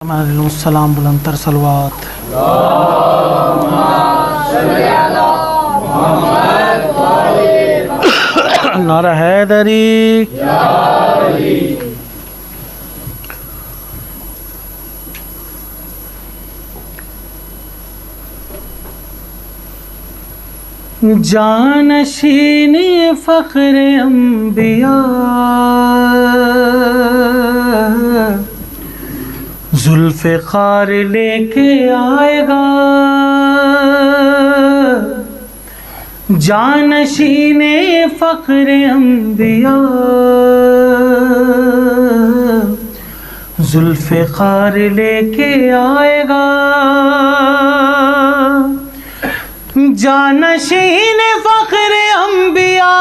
السلام بلند تر صلوات نعرہ حیدری جانشین فخر انبیاء ذوالفقار لے کے آئے گا، جانشین فخر انبیاء ذوالفقار لے کے آئے گا، جانشین فخر انبیاء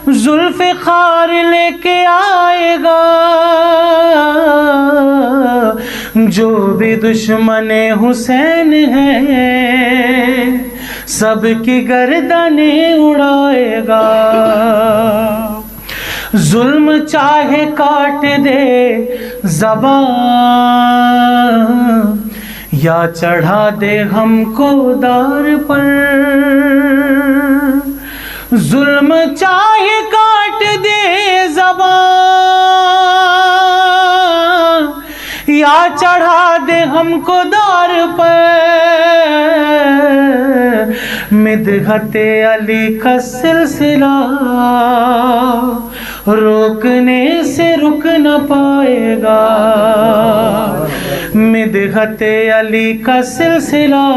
ذوالفقار لے کے آئے گا، جو بھی دشمن حسین ہے سب کی گردنیں اڑائے گا، ظلم چاہے کاٹ دے زبان یا چڑھا دے ہم کو دار پر، ظلم چاہے کاٹ دے زبان یا چڑھا دے ہم کو دار پر، مدحت علی کا سلسلہ روکنے سے رک نہ پائے گا، مدحت علی کا سلسلہ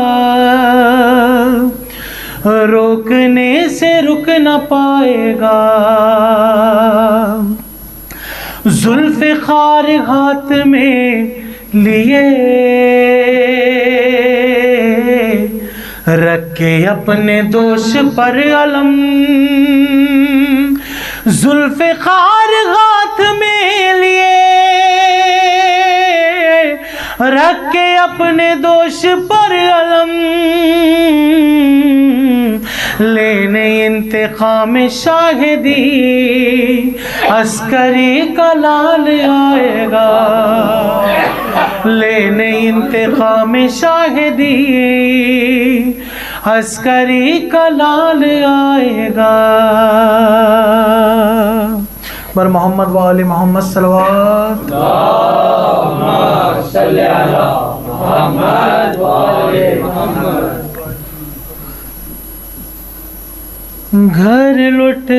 روکنے سے رک نہ پائے گا، ذوالفقار ہاتھ میں لیے رکھے اپنے دوش پر علم، ذوالفقار ہاتھ میں لیے رکھے اپنے دوش پر علم، لینے انتقام شاہدی عسکری کا لال آئے گا، لینے انتقام شاہدی عسکری کا لال آئے گا، بر محمد و آل محمد صلوات، اللہم صلی علی محمد و آل محمد۔ گھر لٹ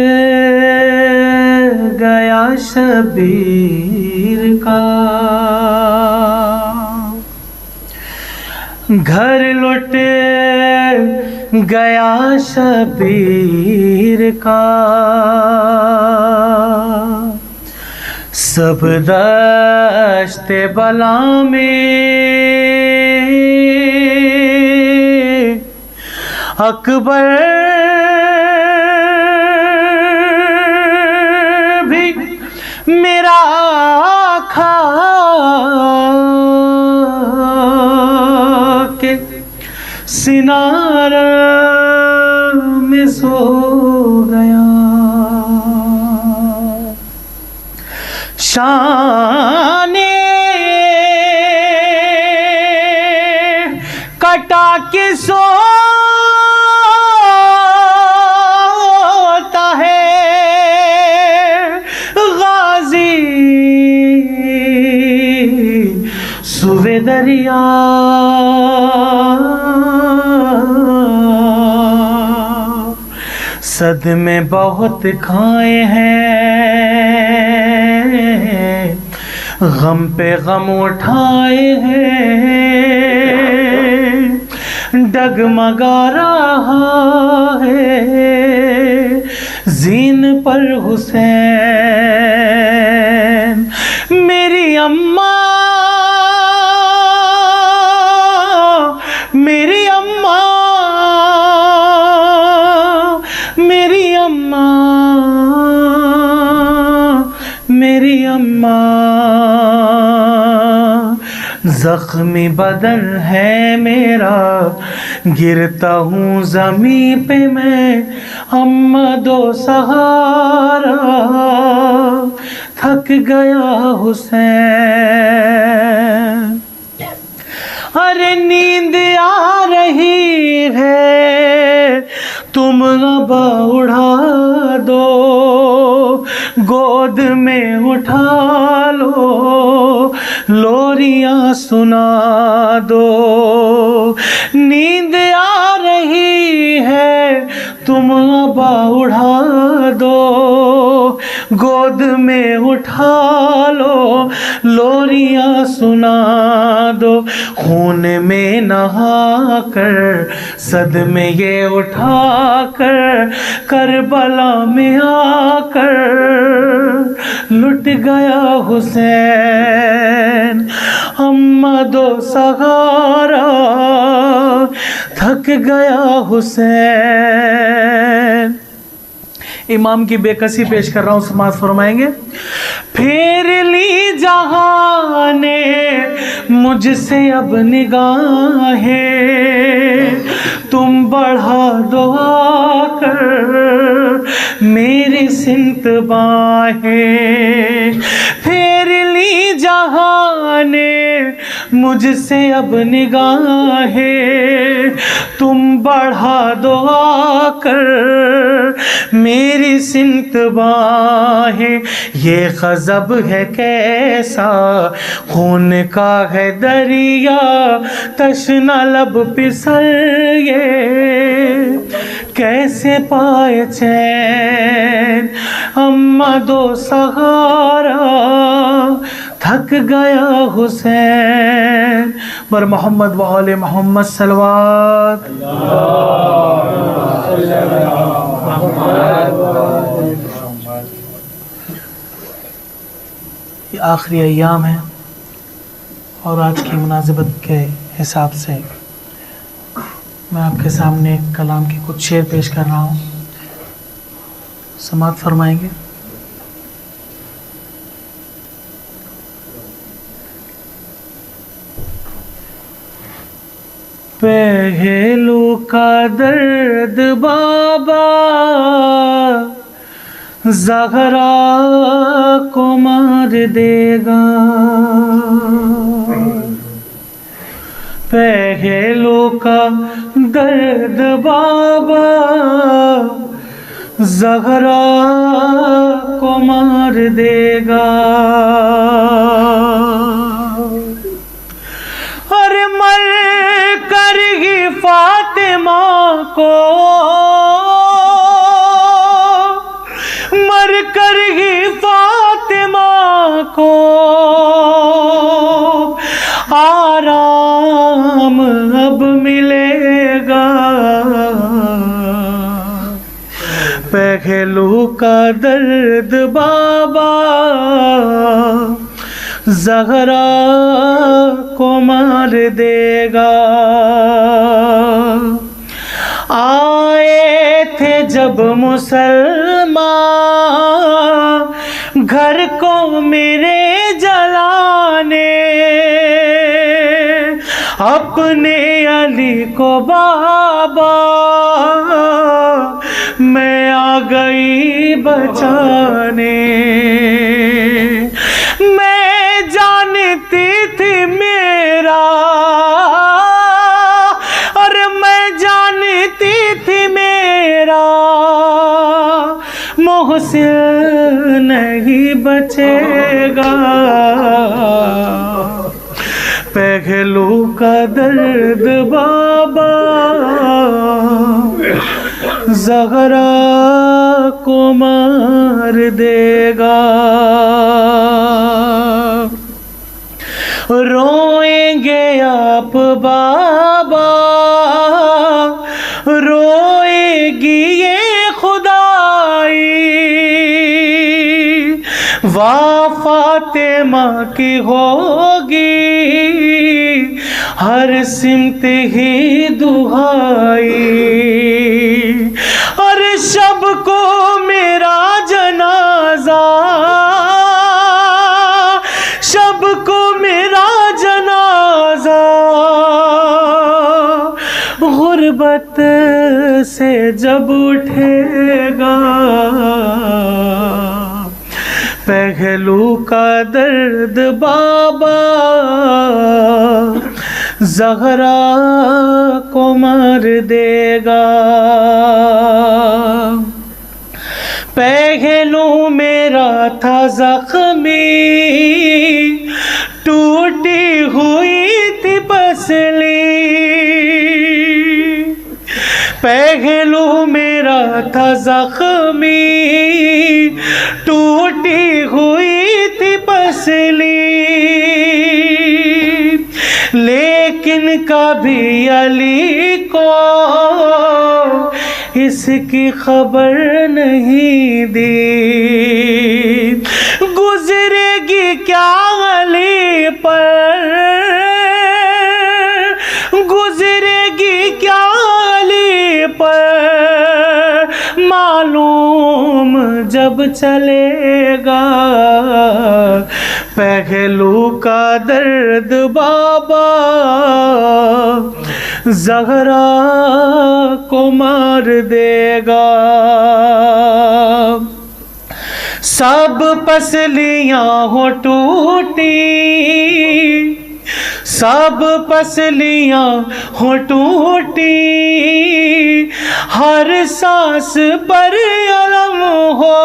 گیا شبیر کا، گھر لٹ گیا شبیر کا، سب دشت بلا میں اکبر بھی میرا کھا کے سنار میں سو گیا، شان کٹا کے سوتا ہے غازی سوے دریا، صدمے بہت کھائے ہیں غم پہ غم اٹھائے ہیں، ڈگمگا رہا ہے زین پر حسین، میری اماں میری اماں میری اماں میری اماں، زخمی بدن ہے میرا گرتا ہوں زمین پہ میں، اماں دو سہارا تھک گیا حسین ارے نیند آ رہی ہے تم اب اڑا دو گود میں اٹھا لو لوریاں سنا دو نیند آ رہی ہے تم اب اڑا دو گود میں اٹھا لو لوریاں سنا دو خون میں نہا کر صدمے یہ اٹھا کر کربلا میں آ کر لٹ گیا حسین احمد و سہارا تھک گیا حسین امام کی بے کسی پیش کر رہا ہوں سماعت فرمائیں گے پھیر لی جہاں نے مجھ سے اب نگاہیں تم بڑھا دو آ کر میری سمت باہیں پھیر لی جہاں نے مجھ سے اب نگاہیں تم بڑھا دو آ کر میری سمت باہیں یہ غضب ہے کیسا خون کا ہے دریا تشنا لب پسر یہ کیسے پائے چین احمد و سہارا تھک گیا حسین بر محمد و آل محمد صلوات یہ آخری ایام ہے اور آج کی مناسبت کے حساب سے میں آپ کے سامنے کلام کے کچھ شعر پیش کر رہا ہوں سماعت فرمائیں گے پہلو کا درد بابا زہرا کو مار دے گا پہلو کا درد بابا زہرا کو مار دے گا اور مر کر ہی فاطمہ کو مر کر ہی فاطمہ کو آرام اب ملے گا پہلو کا درد بابا زہرا کو مار دے گا آئے تھے جب مسلمان گھر کو میرے جلانے اپنے علی کو بابا میں آ گئی بچانے میں جانتی تھی میرا اور میں جانتی تھی میرا محسن نہیں بچے گا پہلو کا درد بابا زہرا کو مار دے گا روئیں گے آپ بابا روئے گی یہ خدائی واہ فاطمہ کی ہوگی ہر سمت ہی دہائی اور شب کو میرا جنازہ شب کو میرا جنازہ غربت سے جب اٹھے گا پہلو کا درد بابا زہرا کو مار دے گا، پہلو میرا تھا زخمی ٹوٹی ہوئی تھی پسلی، پہلو میرا تھا زخمی ٹوٹی ہوئی تھی پسلی، لیکن کبھی علی کو اس کی خبر نہیں دی، گزرے گی کیا علی پر، گزرے گی کیا علی پر، معلوم جب چلے گا، پہلو کا درد بابا زہرا کو مار دے گا، سب پسلیاں ہو ٹوٹی، سب پسلیاں ہو ٹوٹی، ہر سانس پر علم ہو،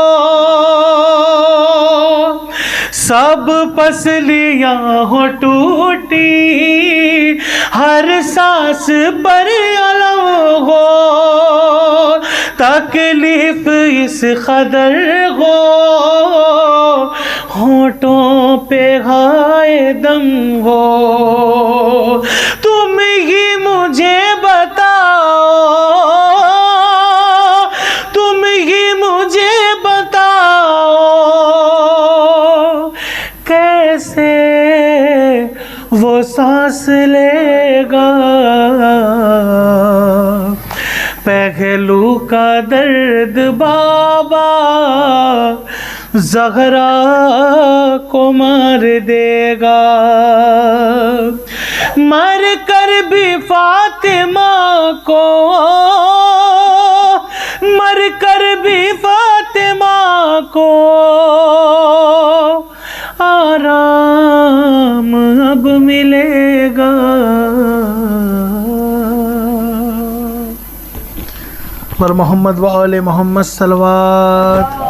سب پسلیاں ہو ٹوٹی، ہر سانس پر علم ہو، تکلیف اس قدر ہو، ہونٹوں پہ ہائے دم ہو، تم ہی مجھے بتاؤ، تم ہی مجھے بتاؤ، کیسے وہ سانس لے گا، پہلو کا درد بابا زہرا کو مار دے گا، مر کر بھی فاطمہ کو، مر کر بھی فاطمہ کو آرام اب ملے گا، پر محمد و آل محمد صلوات،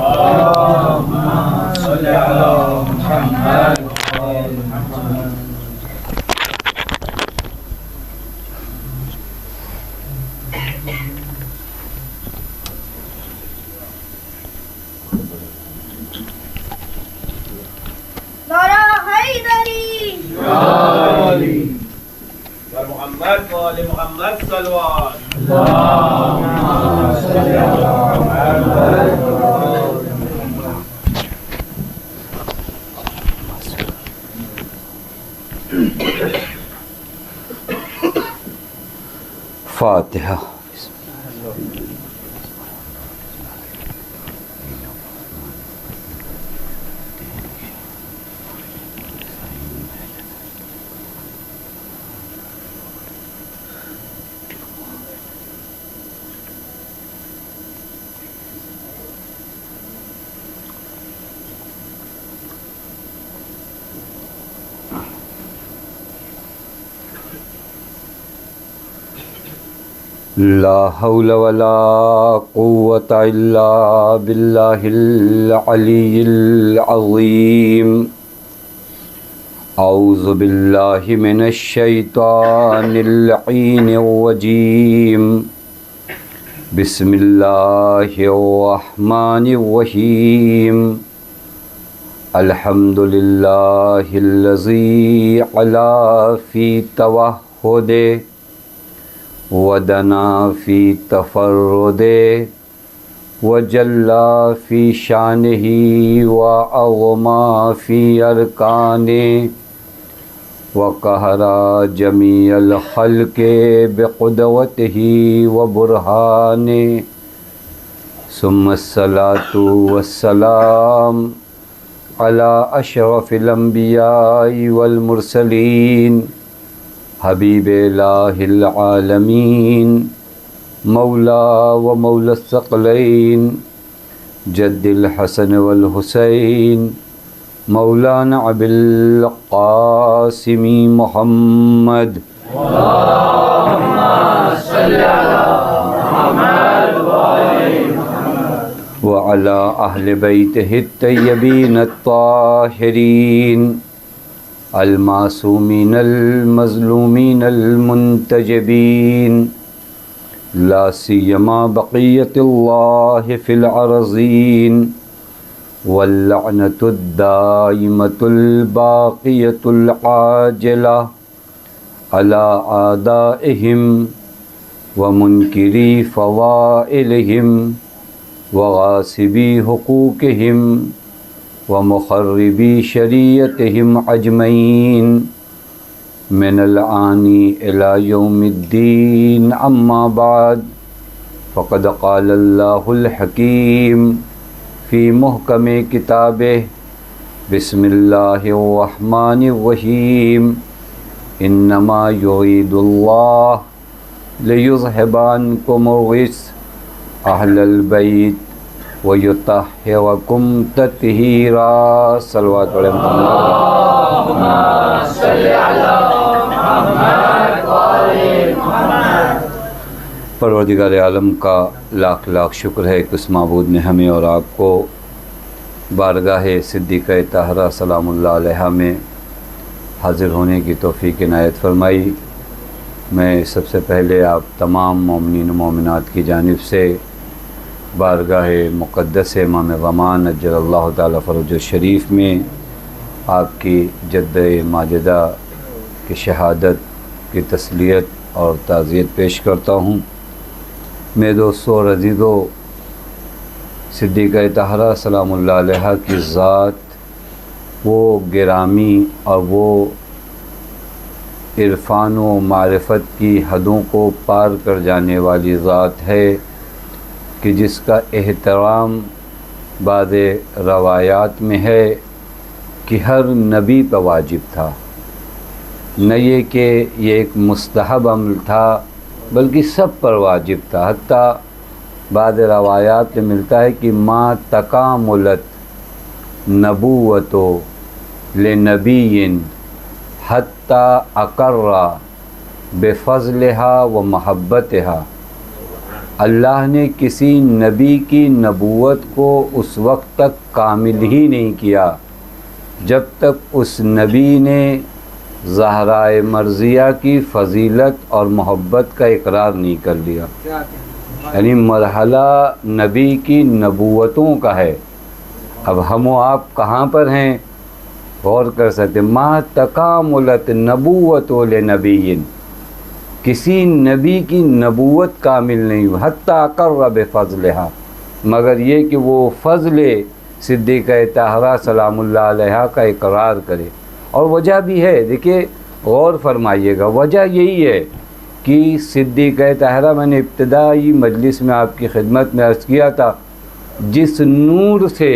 محمد و آل محمد صلوات، فاتحہ۔ لا حول ولا قوة الا باللہ العلی العظیم، اعوذ باللہ من الشیطان اللعین الرجیم، بسم اللہ الرحمن الرحیم، الحمد للہ الذی علا فی توحد ودنا فی تفرد وجلا فی شانہ واغما فی ارکان وقہرا جمیع الخلق بقدرتہ وبرہان، ثم الصلاۃ والسلام علی اشرف الانبیاء والمرسلین، حبیب الہ العالمین، مولا و مولا الثقلین، جد الحسن والحسین مولانا ابوالقاسم محمد وعلى أهل بيته الطيبين الطاهرين المعصومين المظلومين المنتجبين لا سيما بقية الله في الأرضين واللعنة الدائمة الباقية العاجلة على أعدائهم ومنكري فضائلهم وغاصبي حقوقهم ومخربي شريعتهم أجمعين من الآن إلى يوم الدين. أما بعد فقد قال الله الحكيم في محكم كتابه بسم الله الرحمن الرحيم إنما يريد الله ليذهب عنكم الرجس أهل البيت ويطهركم تطهيرا. صلوات علی محمد. اللهم صل على محمد وعلى محمد. پروردگار عالم کا لاکھ لاکھ شکر ہے کہ اس معبود نے ہمیں اور آپ کو بارگاہ صدیقہ طاہرہ سلام اللہ علیہا میں حاضر ہونے کی توفیق عنایت فرمائی. میں سب سے پہلے آپ تمام مومنین و مومنات کی جانب سے بارگاہ مقدس امام غمان اجل اللہ تعالی فرج الشریف میں آپ کی جد ماجدہ کی شہادت کی تسلیت اور تعزیت پیش کرتا ہوں. میرے دوستو اور عزیزو، صدیقہ طاہرہ سلام اللہ علیہا کی ذات وہ گرامی اور وہ عرفان و معرفت کی حدوں کو پار کر جانے والی ذات ہے کہ جس کا احترام بعض روایات میں ہے کہ ہر نبی پہ واجب تھا. نہ یہ کہ یہ ایک مستحب عمل تھا بلکہ سب پر واجب تھا. حتیٰ بعض روایات میں ملتا ہے کہ ما تکاملت نبوت لنبی حتیٰ اقر بفضلها و محبتها. اللہ نے کسی نبی کی نبوت کو اس وقت تک کامل ہی نہیں کیا جب تک اس نبی نے زہرائے مرضیہ کی فضیلت اور محبت کا اقرار نہیں کر لیا. یعنی مرحلہ نبی کی نبوتوں کا ہے. اب ہم و آپ کہاں پر ہیں غور کر سکتے. ما تکاملت نبوت لنبی، کسی نبی کی نبوت کامل نہیں ہوئی حتیٰ اقر بفضلها، مگر یہ کہ وہ فضل صدیقہ طاہرہ سلام اللہ علیہا کا اقرار کرے. اور وجہ بھی ہے، دیکھیے غور فرمائیے گا، وجہ یہی ہے کہ صدیقہ طاہرہ، میں نے ابتدائی مجلس میں آپ کی خدمت میں عرض کیا تھا، جس نور سے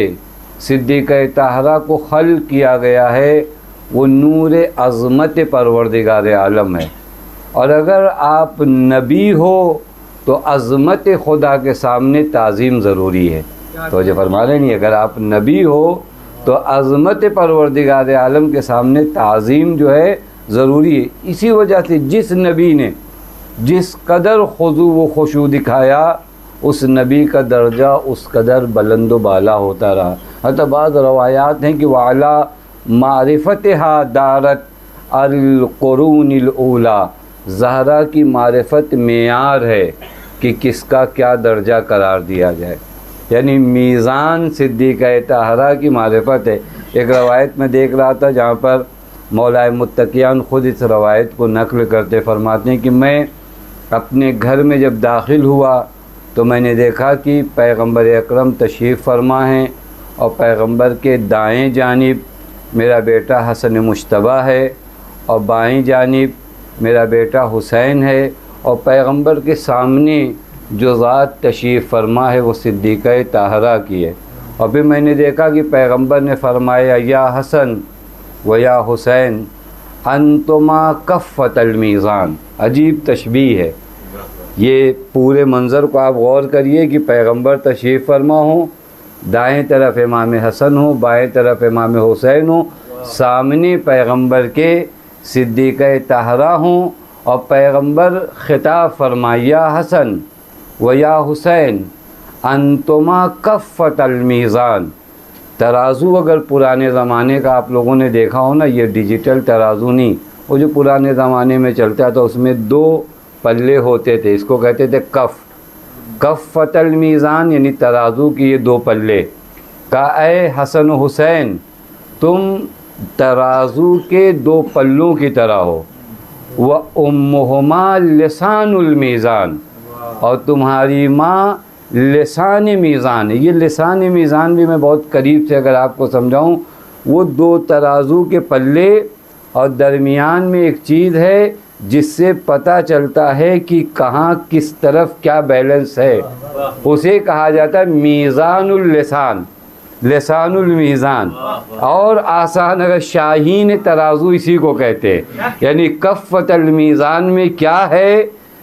صدیقہ طاہرہ کو خلق کیا گیا ہے وہ نور عظمت پروردگار عالم ہے. اور اگر آپ نبی ہو تو عظمت خدا کے سامنے تعظیم ضروری ہے. توجہ فرما رہے نہیں، اگر آپ نبی ہو تو عظمت پروردگار عالم کے سامنے تعظیم جو ہے ضروری ہے. اسی وجہ سے جس نبی نے جس قدر خضوع و خشوع دکھایا اس نبی کا درجہ اس قدر بلند و بالا ہوتا رہا. حتیٰ بعض روایات ہیں کہ وعلا معرفتها دارت القرون الاولی، زہرا کی معرفت معیار ہے کہ کس کا کیا درجہ قرار دیا جائے. یعنی میزان صدیقہ طاہرہ کی معرفت ہے. ایک روایت میں دیکھ رہا تھا جہاں پر مولائے متقیان خود اس روایت کو نقل کرتے فرماتے ہیں کہ میں اپنے گھر میں جب داخل ہوا تو میں نے دیکھا کہ پیغمبر اکرم تشریف فرما ہیں اور پیغمبر کے دائیں جانب میرا بیٹا حسن مجتبیٰ ہے اور بائیں جانب میرا بیٹا حسین ہے اور پیغمبر کے سامنے جو ذات تشریف فرما ہے وہ صدیقہ طاہرہ کی ہے. اور پھر میں نے دیکھا کہ پیغمبر نے فرمایا یا حسن و یا حسین انتما کفت المیزان. عجیب تشبیہ ہے. یہ پورے منظر کو آپ غور کریے کہ پیغمبر تشریف فرما ہوں دائیں طرف امام حسن ہو، بائیں طرف امام حسین ہو، سامنے پیغمبر کے صدیقہ طاہرہ ہوں، اور پیغمبر خطاب فرمائے یا حسن و یا حسین انتما کفت المیزان۔ ترازو اگر پرانے زمانے کا آپ لوگوں نے دیکھا ہو نا، یہ ڈیجیٹل ترازو نہیں، وہ جو پرانے زمانے میں چلتا تھا اس میں 2 پلے ہوتے تھے، اس کو کہتے تھے کفت المیزان، یعنی ترازو کی یہ 2 پلے۔ کہا اے حسن و حسین تم ترازو کے 2 پلوں کی طرح ہو، وَأُمُّهُمَا لِسَانُ الْمِيزَانِ، اور تمہاری ماں لسان میزان ہے۔ یہ لسان میزان بھی میں بہت قریب سے اگر آپ کو سمجھاؤں، وہ 2 ترازو کے پلے اور درمیان میں ایک چیز ہے جس سے پتہ چلتا ہے کہ کہاں کس طرف کیا بیلنس ہے، اسے کہا جاتا ہے میزان اللسان، لسان المیزان۔ اور آسان اگر شاہین ترازو اسی کو کہتے ہیں، یعنی کفت المیزان میں کیا ہے،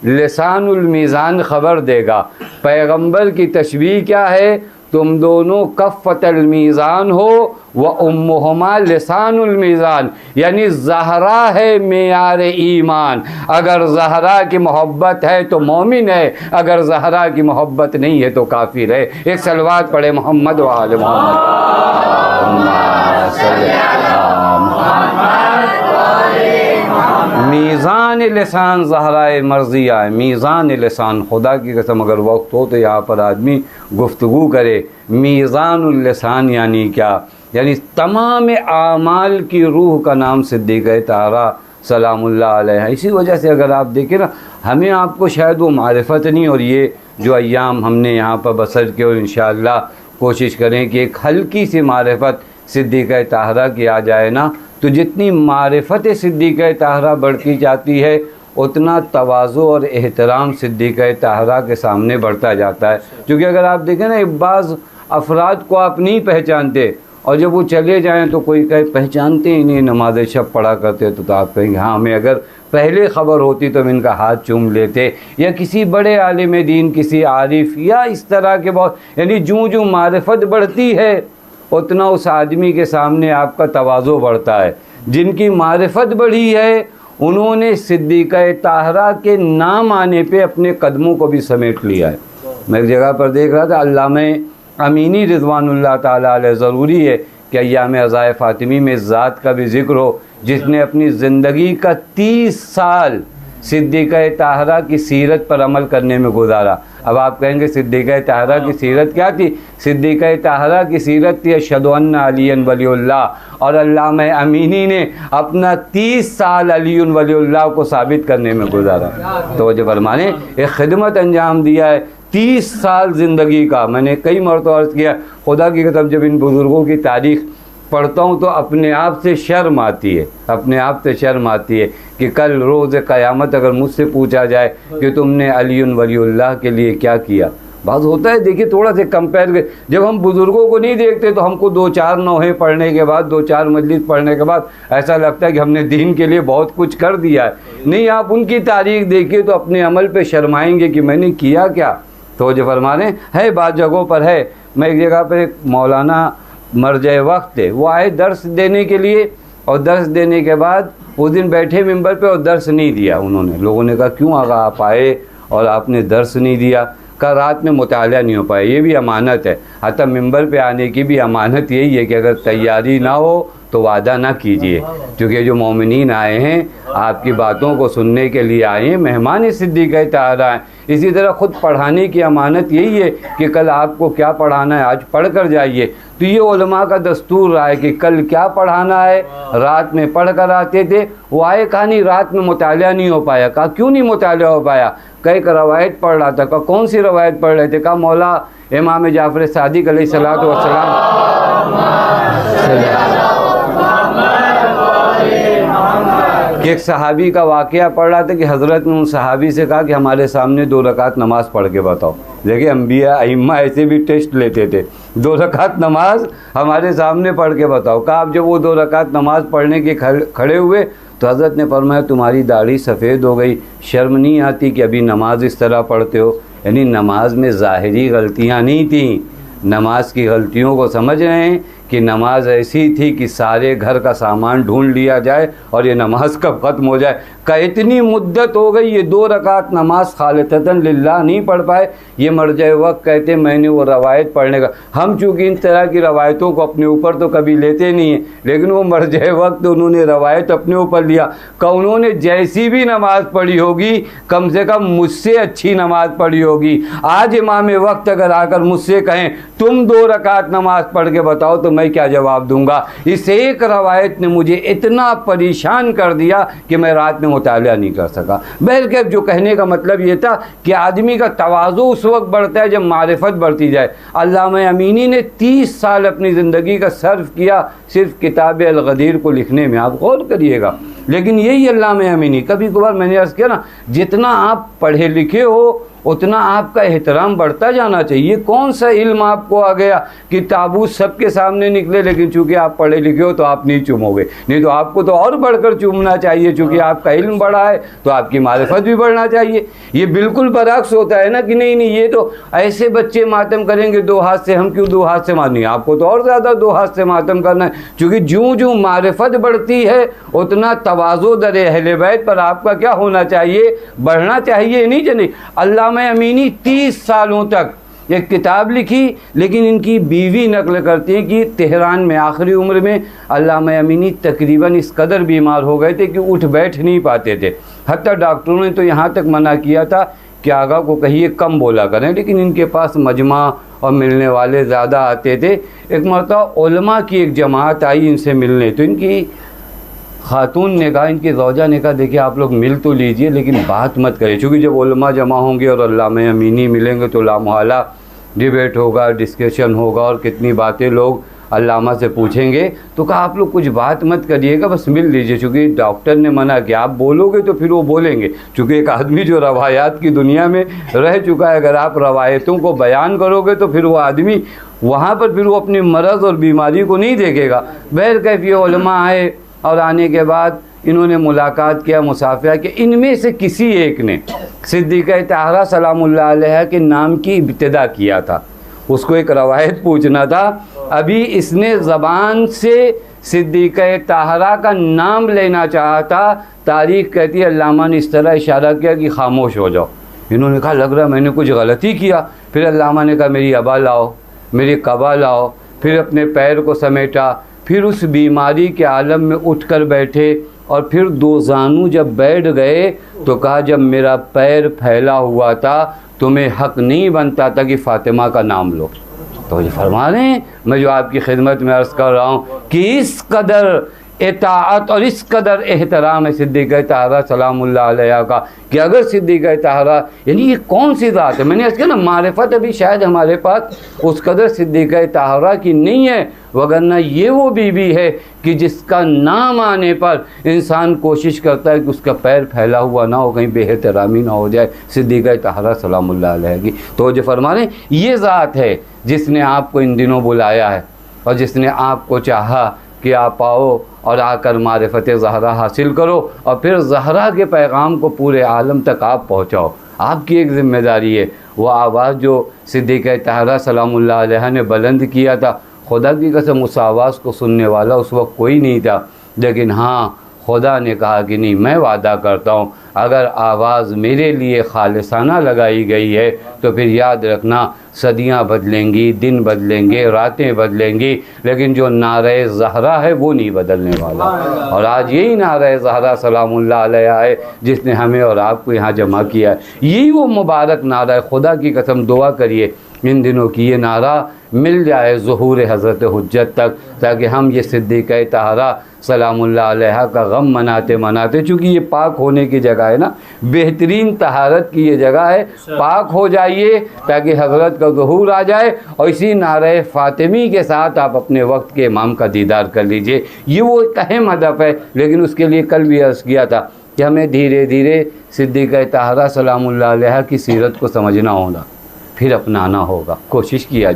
لسان المیزان خبر دے گا۔ پیغمبر کی تشبیہ کیا ہے، تم دونوں کفت المیزان ہو وَأُمُّهُمَا لسان المیزان، یعنی زہرا ہے معیار ایمان۔ اگر زہرا کی محبت ہے تو مومن ہے، اگر زہرا کی محبت نہیں ہے تو کافر ہے۔ ایک صلوات پڑھے محمد و آل محمد۔ میزان لسان زہرائے مرضیہ ہے، میزان لسان، خدا کی قسم اگر وقت ہو تو یہاں پر آدمی گفتگو کرے۔ میزان اللسان یعنی کیا، یعنی تمام اعمال کی روح کا نام صدیقہ طاہرہ سلام اللہ علیہ ہے۔ اسی وجہ سے اگر آپ دیکھیں نا، ہمیں آپ کو شاید وہ معرفت نہیں، اور یہ جو ایام ہم نے یہاں پر بسر کے، اور انشاءاللہ کوشش کریں کہ ایک ہلکی سی معرفت صدیقہ طاہرہ کی آ جائے نا، تو جتنی معرفت صدیقہ طاہرہ بڑھتی جاتی ہے اتنا تواضع اور احترام صدیقہ طاہرہ کے سامنے بڑھتا جاتا ہے۔ کیونکہ اگر آپ دیکھیں نا، بعض افراد کو آپ نہیں پہچانتے، اور جب وہ چلے جائیں تو کوئی کہے پہچانتے ہی نہیں، نماز شب پڑھا کرتے، تو آپ کہیں گے ہاں ہمیں اگر پہلے خبر ہوتی تو ہم ان کا ہاتھ چوم لیتے، یا کسی بڑے عالم دین، کسی عارف، یا اس طرح کے بہت، یعنی جو معرفت بڑھتی ہے اتنا اس آدمی کے سامنے آپ کا تواضع بڑھتا ہے۔ جن کی معرفت بڑھی ہے انہوں نے صدیقہ طاہرہ کے نام آنے پہ اپنے قدموں کو بھی سمیٹ لیا ہے۔ میں ایک جگہ پر دیکھ رہا تھا، علامہ امینی رضوان اللہ تعالیٰ علیہ، ضروری ہے کہ ایام عزائے فاطمی میں ذات کا بھی ذکر ہو، جس نے اپنی زندگی کا 30 سال صدیقہ طاہرہ کی سیرت پر عمل کرنے میں گزارا۔ اب آپ کہیں گے صدیقہ طاہرہ کی سیرت کیا تھی؟ صدیقہ طاہرہ کی سیرت تھی اشہد ان علی ولی اللہ، اور علامہ امینی نے اپنا 30 سال علی ولی اللہ کو ثابت کرنے میں گزارا۔ توجہ فرمانے، ایک خدمت انجام دیا ہے، 30 سال زندگی کا۔ میں نے کئی مرتبہ عرض کیا، خدا کی قسم جب ان بزرگوں کی تاریخ پڑھتا ہوں تو اپنے آپ سے شرم آتی ہے، اپنے آپ سے شرم آتی ہے کہ کل روز قیامت اگر مجھ سے پوچھا جائے کہ تم نے علی ولی اللہ کے لیے کیا کیا۔ بعض ہوتا ہے، دیکھیے تھوڑا سا کمپیئر کر، جب ہم بزرگوں کو نہیں دیکھتے تو ہم کو 2-4 نوحے پڑھنے کے بعد، 2-4 مجلس پڑھنے کے بعد ایسا لگتا ہے کہ ہم نے دین کے لیے بہت کچھ کر دیا ہے۔ نہیں، آپ ان کی تاریخ دیکھیے تو اپنے عمل پہ شرمائیں گے کہ میں نے کیا کیا۔ تو جو فرمانے ہے، بعض جگہوں پر ہے۔ میں ایک جگہ پر ایک مولانا مرجع وقت تھے، وہ آئے درس دینے کے لیے، اور درس دینے کے بعد اس دن بیٹھے ممبر پہ اور درس نہیں دیا انہوں نے۔ لوگوں نے کہا کیوں آقا آپ آئے اور آپ نے درس نہیں دیا؟ کہا رات میں مطالعہ نہیں ہو پایا، یہ بھی امانت ہے۔ حتیٰ ممبر پہ آنے کی بھی امانت یہی ہے کہ اگر تیاری نہ ہو تو وعدہ نہ کیجیے، کیونکہ جو مومنین آئے ہیں آپ کی باتوں کو سننے کے لیے آئے ہیں، مہمان صدیقہ طاہرہ ہیں۔ اسی طرح خود پڑھانے کی امانت یہی ہے کہ کل آپ کو کیا پڑھانا ہے آج پڑھ کر جائیے۔ تو یہ علماء کا دستور رہا ہے کہ کل کیا پڑھانا ہے، رات میں پڑھ کر آتے تھے۔ وہ آئے، کہا نہیں رات میں مطالعہ نہیں ہو پایا۔ کہا کیوں نہیں مطالعہ ہو پایا؟ کئی کا روایت پڑھ رہا تھا۔ کہا کون سی روایت پڑھ رہے تھے؟ کہا مولا امام جعفر صادق علیہ الصلوۃ والسلام کہ ایک صحابی کا واقعہ پڑھ رہا تھا کہ حضرت نے ان صحابی سے کہا کہ ہمارے سامنے 2 رکعت نماز پڑھ کے بتاؤ۔ دیکھیں انبیاء ائمہ ایسے بھی ٹیسٹ لیتے تھے، 2 رکعت نماز ہمارے سامنے پڑھ کے بتاؤ۔ کہا اب جب وہ 2 رکعت نماز پڑھنے کے کھڑے ہوئے تو حضرت نے فرمایا تمہاری داڑھی سفید ہو گئی، شرم نہیں آتی کہ ابھی نماز اس طرح پڑھتے ہو؟ یعنی نماز میں ظاہری غلطیاں نہیں تھیں، نماز کی غلطیوں کو سمجھ رہے ہیں کہ نماز ایسی تھی کہ سارے گھر کا سامان ڈھونڈ لیا جائے اور یہ نماز کب ختم ہو جائے. کہ اتنی مدت ہو گئی یہ 2 رکعت نماز خالصتاً للہ نہیں پڑھ پائے. یہ مرجع وقت کہتے میں نے وہ روایت پڑھنے کا. ہم چونکہ ان طرح کی روایتوں کو اپنے اوپر تو کبھی لیتے نہیں ہیں, لیکن وہ مرجع وقت انہوں نے روایت اپنے اوپر لیا کہ انہوں نے جیسی بھی نماز پڑھی ہوگی کم سے کم مجھ سے اچھی نماز پڑھی ہوگی. آج امام وقت اگر آ کر مجھ سے کہیں تم 2 رکعت نماز پڑھ کے بتاؤ تو میں کیا جواب دوں گا؟ اس ایک روایت نے مجھے اتنا پریشان کر دیا کہ میں رات میں مطالعہ نہیں کر سکا. بہرکیف جو کہنے کا مطلب یہ تھا کہ آدمی کا تواضع اس وقت بڑھتا ہے جب معرفت بڑھتی جائے. علامہ امینی نے 30 سال اپنی زندگی کا صرف کیا صرف کتاب الغدیر کو لکھنے میں. آپ غور کریے گا. لیکن یہی علامہ امینی, کبھی کبھار میں نے عرض کیا نا, جتنا آپ پڑھے لکھے ہو اتنا آپ کا احترام بڑھتا جانا چاہیے. کون سا علم آپ کو آ گیا کہ تابوت سب کے سامنے نکلے, لیکن چونکہ آپ پڑھے لکھے ہو تو آپ نہیں چومو گے, نہیں تو آپ کو تو اور بڑھ کر چومنا چاہیے. چونکہ آپ کا علم بڑھا ہے تو آپ کی معرفت بھی بڑھنا چاہیے. یہ بالکل برعکس ہوتا ہے نا کہ نہیں یہ تو ایسے بچے ماتم کریں گے 2 ہاتھ سے, ہم کیوں 2 ہاتھ سے مارنی, آپ کو تو اور زیادہ 2 ہاتھ سے ماتم کرنا ہے. چونکہ جوں معرفت بڑھتی ہے اتنا تواضع در اہل بیت پر آپ کا کیا ہونا چاہیے, بڑھنا چاہیے. نہیں جنی علامہ امینی 30 سالوں تک ایک کتاب لکھی, لیکن ان کی بیوی نقل کرتی ہے کہ تہران میں آخری عمر میں علامہ امینی تقریباً اس قدر بیمار ہو گئے تھے کہ اٹھ بیٹھ نہیں پاتے تھے. حتیٰ ڈاکٹروں نے تو یہاں تک منع کیا تھا کہ آغا کو کہیے کم بولا کریں, لیکن ان کے پاس مجمع اور ملنے والے زیادہ آتے تھے. ایک مرتبہ علماء کی ایک جماعت آئی ان سے ملنے, تو ان کی خاتون نے کہا, ان کی زوجہ نے کہا دیکھیں آپ لوگ مل تو لیجئے لیکن بات مت کریں, چونکہ جب علماء جمع ہوں گے اور علامہ امینی ملیں گے تو لامحالہ ڈیبیٹ ہوگا, ڈسکشن ہوگا اور کتنی باتیں لوگ علامہ سے پوچھیں گے. تو کہا آپ لوگ کچھ بات مت کریے گا, بس مل لیجئے. چونکہ ڈاکٹر نے منع کیا, آپ بولو گے تو پھر وہ بولیں گے. چونکہ ایک آدمی جو روایات کی دنیا میں رہ چکا ہے, اگر آپ روایتوں کو بیان کرو گے تو پھر وہ آدمی وہاں پر پھر وہ اپنے مرض اور بیماری کو نہیں دیکھے گا. بہرکیف یہ علماء آئے اور آنے کے بعد انہوں نے ملاقات کیا, مصافحہ کیا. ان میں سے کسی ایک نے صدیقہ طاہرہ سلام اللہ علیہ کے نام کی ابتدا کیا تھا. اس کو ایک روایت پوچھنا تھا, ابھی اس نے زبان سے صدیقہ طاہرہ کا نام لینا چاہا تھا. تاریخ کہتی ہے علامہ نے اس طرح اشارہ کیا کہ خاموش ہو جاؤ. انہوں نے کہا لگ رہا میں نے کچھ غلطی کیا. پھر علامہ نے کہا میری ابا لاؤ, میری قبا لاؤ. پھر اپنے پیر کو سمیٹا, پھر اس بیماری کے عالم میں اٹھ کر بیٹھے, اور پھر 2 زانو جب بیٹھ گئے تو کہا جب میرا پیر پھیلا ہوا تھا تمہیں حق نہیں بنتا تھا کہ فاطمہ کا نام لو. تو یہ فرما رہے ہیں, میں جو آپ کی خدمت میں عرض کر رہا ہوں کہ اس قدر اطاعت اور اس قدر احترام ہے صدیقہ طاہرہ سلام اللہ علیہ کا, کہ اگر صدیقہ طاہرہ یعنی یہ کون سی ذات ہے. میں نے عرض کیا نا معرفت ابھی شاید ہمارے پاس اس قدر صدیقہ طاہرہ کی نہیں ہے, وگرنہ یہ وہ بیوی ہے کہ جس کا نام آنے پر انسان کوشش کرتا ہے کہ اس کا پیر پھیلا ہوا نہ ہو, کہیں بے احترامی نہ ہو جائے. صدیقہ طاہرہ سلام اللہ علیہ کی تو جو فرما رہے ہیں یہ ذات ہے جس نے آپ کو ان دنوں بلایا ہے اور جس نے آپ کو چاہا کہ آپ آؤ اور آ کر معرفت زہرا حاصل کرو, اور پھر زہرا کے پیغام کو پورے عالم تک آپ پہنچاؤ. آپ کی ایک ذمہ داری ہے. وہ آواز جو صدیقہ طاہرہ سلام اللہ علیہ نے بلند کیا تھا, خدا کی قسم اس آواز کو سننے والا اس وقت کوئی نہیں تھا, لیکن ہاں خدا نے کہا کہ نہیں میں وعدہ کرتا ہوں اگر آواز میرے لیے خالصانہ لگائی گئی ہے تو پھر یاد رکھنا صدیاں بدلیں گی, دن بدلیں گے, راتیں بدلیں گی, لیکن جو نعرہ زہرا ہے وہ نہیں بدلنے والا. اور آج یہی نعرہ زہرا سلام اللہ علیہ ہے جس نے ہمیں اور آپ کو یہاں جمع کیا ہے. یہی وہ مبارک نعرہ ہے. خدا کی قسم دعا کریے ان دنوں کی یہ نعرہ مل جائے ظہور حضرت حجت تک, تاکہ ہم یہ صدیقہ طاہرہ سلام اللہ علیہ کا غم مناتے مناتے, چونکہ یہ پاک ہونے کی جگہ ہے نا, بہترین طہارت کی یہ جگہ ہے, پاک ہو جائیے تاکہ حضرت کا ظہور آ جائے, اور اسی نعرہ فاطمی کے ساتھ آپ اپنے وقت کے امام کا دیدار کر لیجئے. یہ وہ ایک اہم ہدف ہے, لیکن اس کے لیے کل بھی عرض کیا تھا کہ ہمیں دھیرے دھیرے صدیقہ طاہرہ سلام اللہ علیہ کی سیرت کو سمجھنا ہوگا, پھر اپنانا ہوگا. کوشش کیا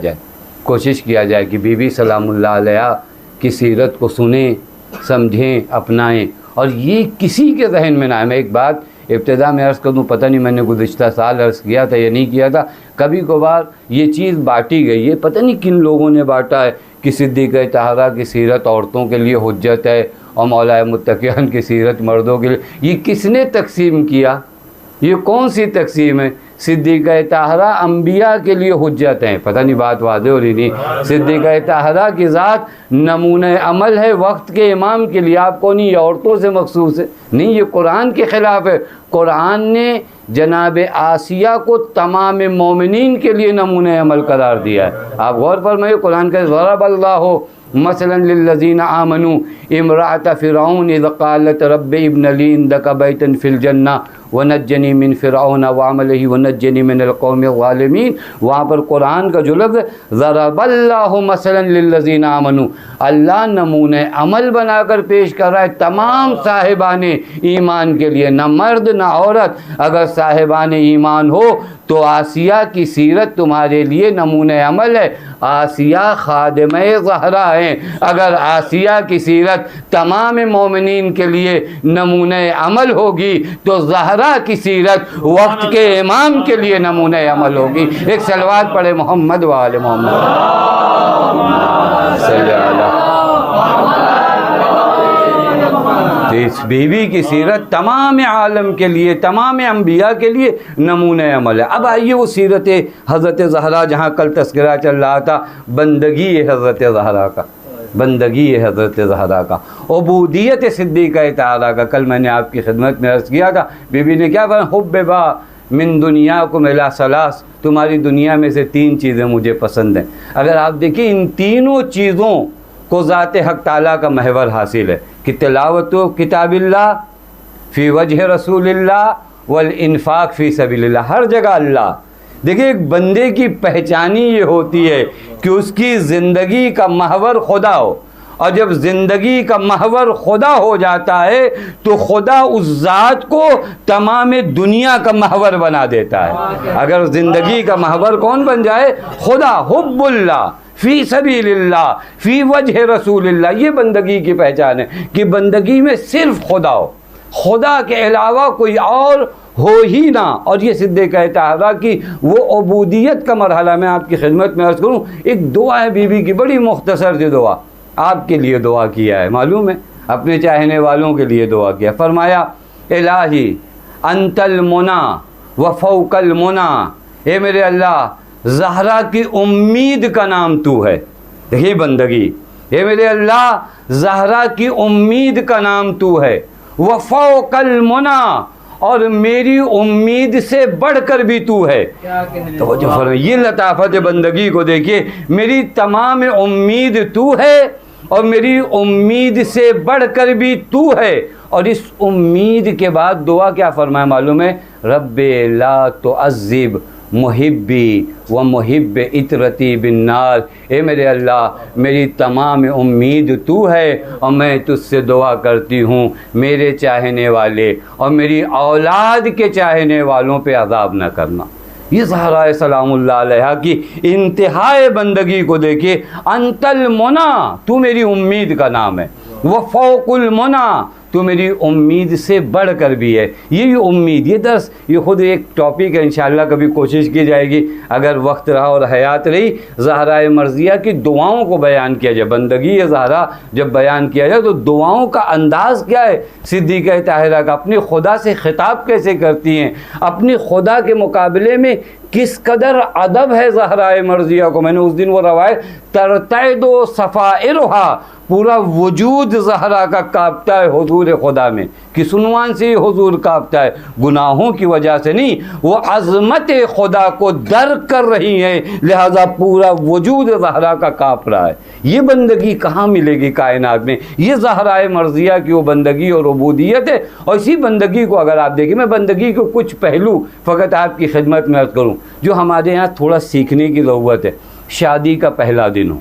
جائے کہ بی بی سلام اللہ علیہ کی سیرت کو سنیں, سمجھیں, اپنائیں, اور یہ کسی کے ذہن میں نہ ہے. میں ایک بات ابتدا میں عرض کر دوں، پتہ نہیں میں نے گزشتہ سال عرض کیا تھا یا نہیں کیا تھا، کبھی کبھار یہ چیز بانٹی گئی ہے، پتہ نہیں کن لوگوں نے بانٹا ہے کہ صدیقہ طاہرہ کی سیرت عورتوں کے لیے حجت ہے اور مولا متقیان کی سیرت مردوں کے لیے. یہ کس نے تقسیم کیا؟ یہ کون سی تقسیم ہے؟ صدیقہ طاہرہ انبیاء کے لیے حجت ہیں. پتہ نہیں بات واضح ہو رہی نہیں. صدیقہ طاہرہ کی ذات نمونہ عمل ہے وقت کے امام کے لیے. آپ کو نہیں، یہ عورتوں سے مخصوص ہے نہیں، یہ قرآن کے خلاف ہے. قرآن نے جناب آسیہ کو تمام مومنین کے لیے نمونہ عمل قرار دیا ہے. آپ غور فرمائیے، قرآن کا ضرب اللہ مثلا للذین آمنوا امرأۃ فرعون اذ قالت رب ابن لی عندک بیتا فی الجنہ ونجنی من فرعون وعملہ ونجنی من القوم الظالمین. وہاں پر قرآن کا جو لفظ ضرب اللہ مثلا للذین آمنوا، اللہ نمونہ عمل بنا کر پیش کر رہا ہے تمام صاحبان ایمان کے لیے، نہ مرد نہ عورت. اگر صاحبان ایمان ہو تو آسیہ کی سیرت تمہارے لیے نمونہ عمل ہے. آسیہ خادمہ زہرا ہیں. اگر آسیہ کی سیرت تمام مومنین کے لیے نمونہ عمل ہوگی تو زہرا کی سیرت وقت کے امام کے لیے نمونہ عمل ہوگی. ایک صلوات پڑھے محمد و آل محمد صلی اللہ. تو اس بیوی کی سیرت تمام عالم کے لیے، تمام انبیاء کے لیے نمونہ عمل ہے. اب آئیے وہ سیرت حضرت زہرا، جہاں کل تذکرہ چل رہا تھا بندگی حضرت زہرا کا، بندگی حضرت زہرا کا، عبودیت صدیقہ طاہرہ کا. کل میں نے آپ کی خدمت میں عرض کیا تھا، بی بی نے کیا فرمایا؟ حببا من دنیاکم الی ثلاث، تمہاری دنیا میں سے 3 چیزیں مجھے پسند ہیں. اگر آپ دیکھیں ان تینوں چیزوں کو ذات حق تعالیٰ کا محور حاصل ہے کہ تلاوت کتاب اللہ فی وجہ رسول اللہ والانفاق فی سبیل اللہ. ہر جگہ اللہ. دیکھیں ایک بندے کی پہچانی یہ ہوتی ہے کہ اس کی زندگی کا محور خدا ہو، اور جب زندگی کا محور خدا ہو جاتا ہے تو خدا اس ذات کو تمام دنیا کا محور بنا دیتا ہے. اگر زندگی کا محور کون بن جائے؟ خدا. حب اللہ فی سبیل اللہ فی وجہ رسول اللہ. یہ بندگی کی پہچان ہے کہ بندگی میں صرف خدا ہو، خدا کے علاوہ کوئی اور ہو ہی نہ. اور یہ صدیقہ طاہرہ کی وہ عبودیت کا مرحلہ میں آپ کی خدمت میں عرض کروں. ایک دعا ہے بی بی کی، بڑی مختصر سی دعا، آپ کے لیے دعا کیا ہے، معلوم ہے اپنے چاہنے والوں کے لیے دعا کیا. فرمایا الہی انت المنی و فوق المنی، اے میرے اللہ زہرا کی امید کا نام تو ہے. دیکھیے بندگی، اے میرے اللہ زہرا کی امید کا نام تو ہے. وفوق المنی، اور میری امید سے بڑھ کر بھی تو ہے. توجہ فرمائیے، یہ لطافت بندگی کو دیکھیے. میری تمام امید تو ہے اور میری امید سے بڑھ کر بھی تو ہے. اور اس امید کے بعد دعا کیا فرمایا معلوم ہے؟ رب لا تعذب محبی و محب اطرتی بالنار. اے میرے اللہ میری تمام امید تو ہے اور میں تجھ سے دعا کرتی ہوں میرے چاہنے والے اور میری اولاد کے چاہنے والوں پہ عذاب نہ کرنا. یہ زہرا سلام اللہ علیہ کی انتہائی بندگی کو دیکھیے. انت المنی، تو میری امید کا نام ہے. وفوق المنی، تو میری امید سے بڑھ کر بھی ہے. یہ امید، یہ درس یہ خود ایک ٹاپک ہے، انشاءاللہ کبھی کوشش کی جائے گی اگر وقت رہا اور حیات رہی، زہرا مرضیہ کی دعاؤں کو بیان کیا جائے. بندگی زہرا جب بیان کیا جائے تو دعاؤں کا انداز کیا ہے صدیقہ طاہرہ کا، اپنے خدا سے خطاب کیسے کرتی ہیں، اپنی خدا کے مقابلے میں کس قدر ادب ہے زہرا مرضیہ کو. میں نے اس دن وہ روایت ترتعد صفائرها، پورا وجود زہرا کا کانپتا ہے حضور خدا میں. کس عنوان سے حضور کانپتا ہے؟ گناہوں کی وجہ سے نہیں، وہ عظمت خدا کو درک کر رہی ہیں، لہذا پورا وجود زہرا کا کانپ رہا ہے. یہ بندگی کہاں ملے گی کائنات میں؟ یہ زہرا مرضیہ کی وہ بندگی اور عبودیت ہے. اور اسی بندگی کو اگر آپ دیکھیں، میں بندگی کو کچھ پہلو فقط آپ کی خدمت میں عرض کروں جو ہمارے یہاں تھوڑا سیکھنے کی ضرورت ہے. شادی کا پہلا دن ہو،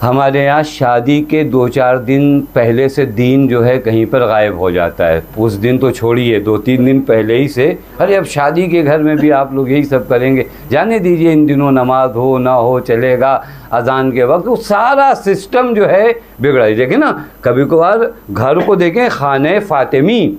ہمارے یہاں شادی کے 2-4 دن پہلے سے دین جو ہے کہیں پر غائب ہو جاتا ہے. اس دن تو چھوڑیے، 2-3 دن پہلے ہی سے ارے اب شادی کے گھر میں بھی آپ لوگ یہی سب کریں گے، جانے دیجئے ان دنوں نماز ہو نہ ہو چلے گا. اذان کے وقت وہ سارا سسٹم جو ہے بگڑا. دیکھیں نا، کبھی کبھار گھر کو دیکھیں، خانہ فاطمی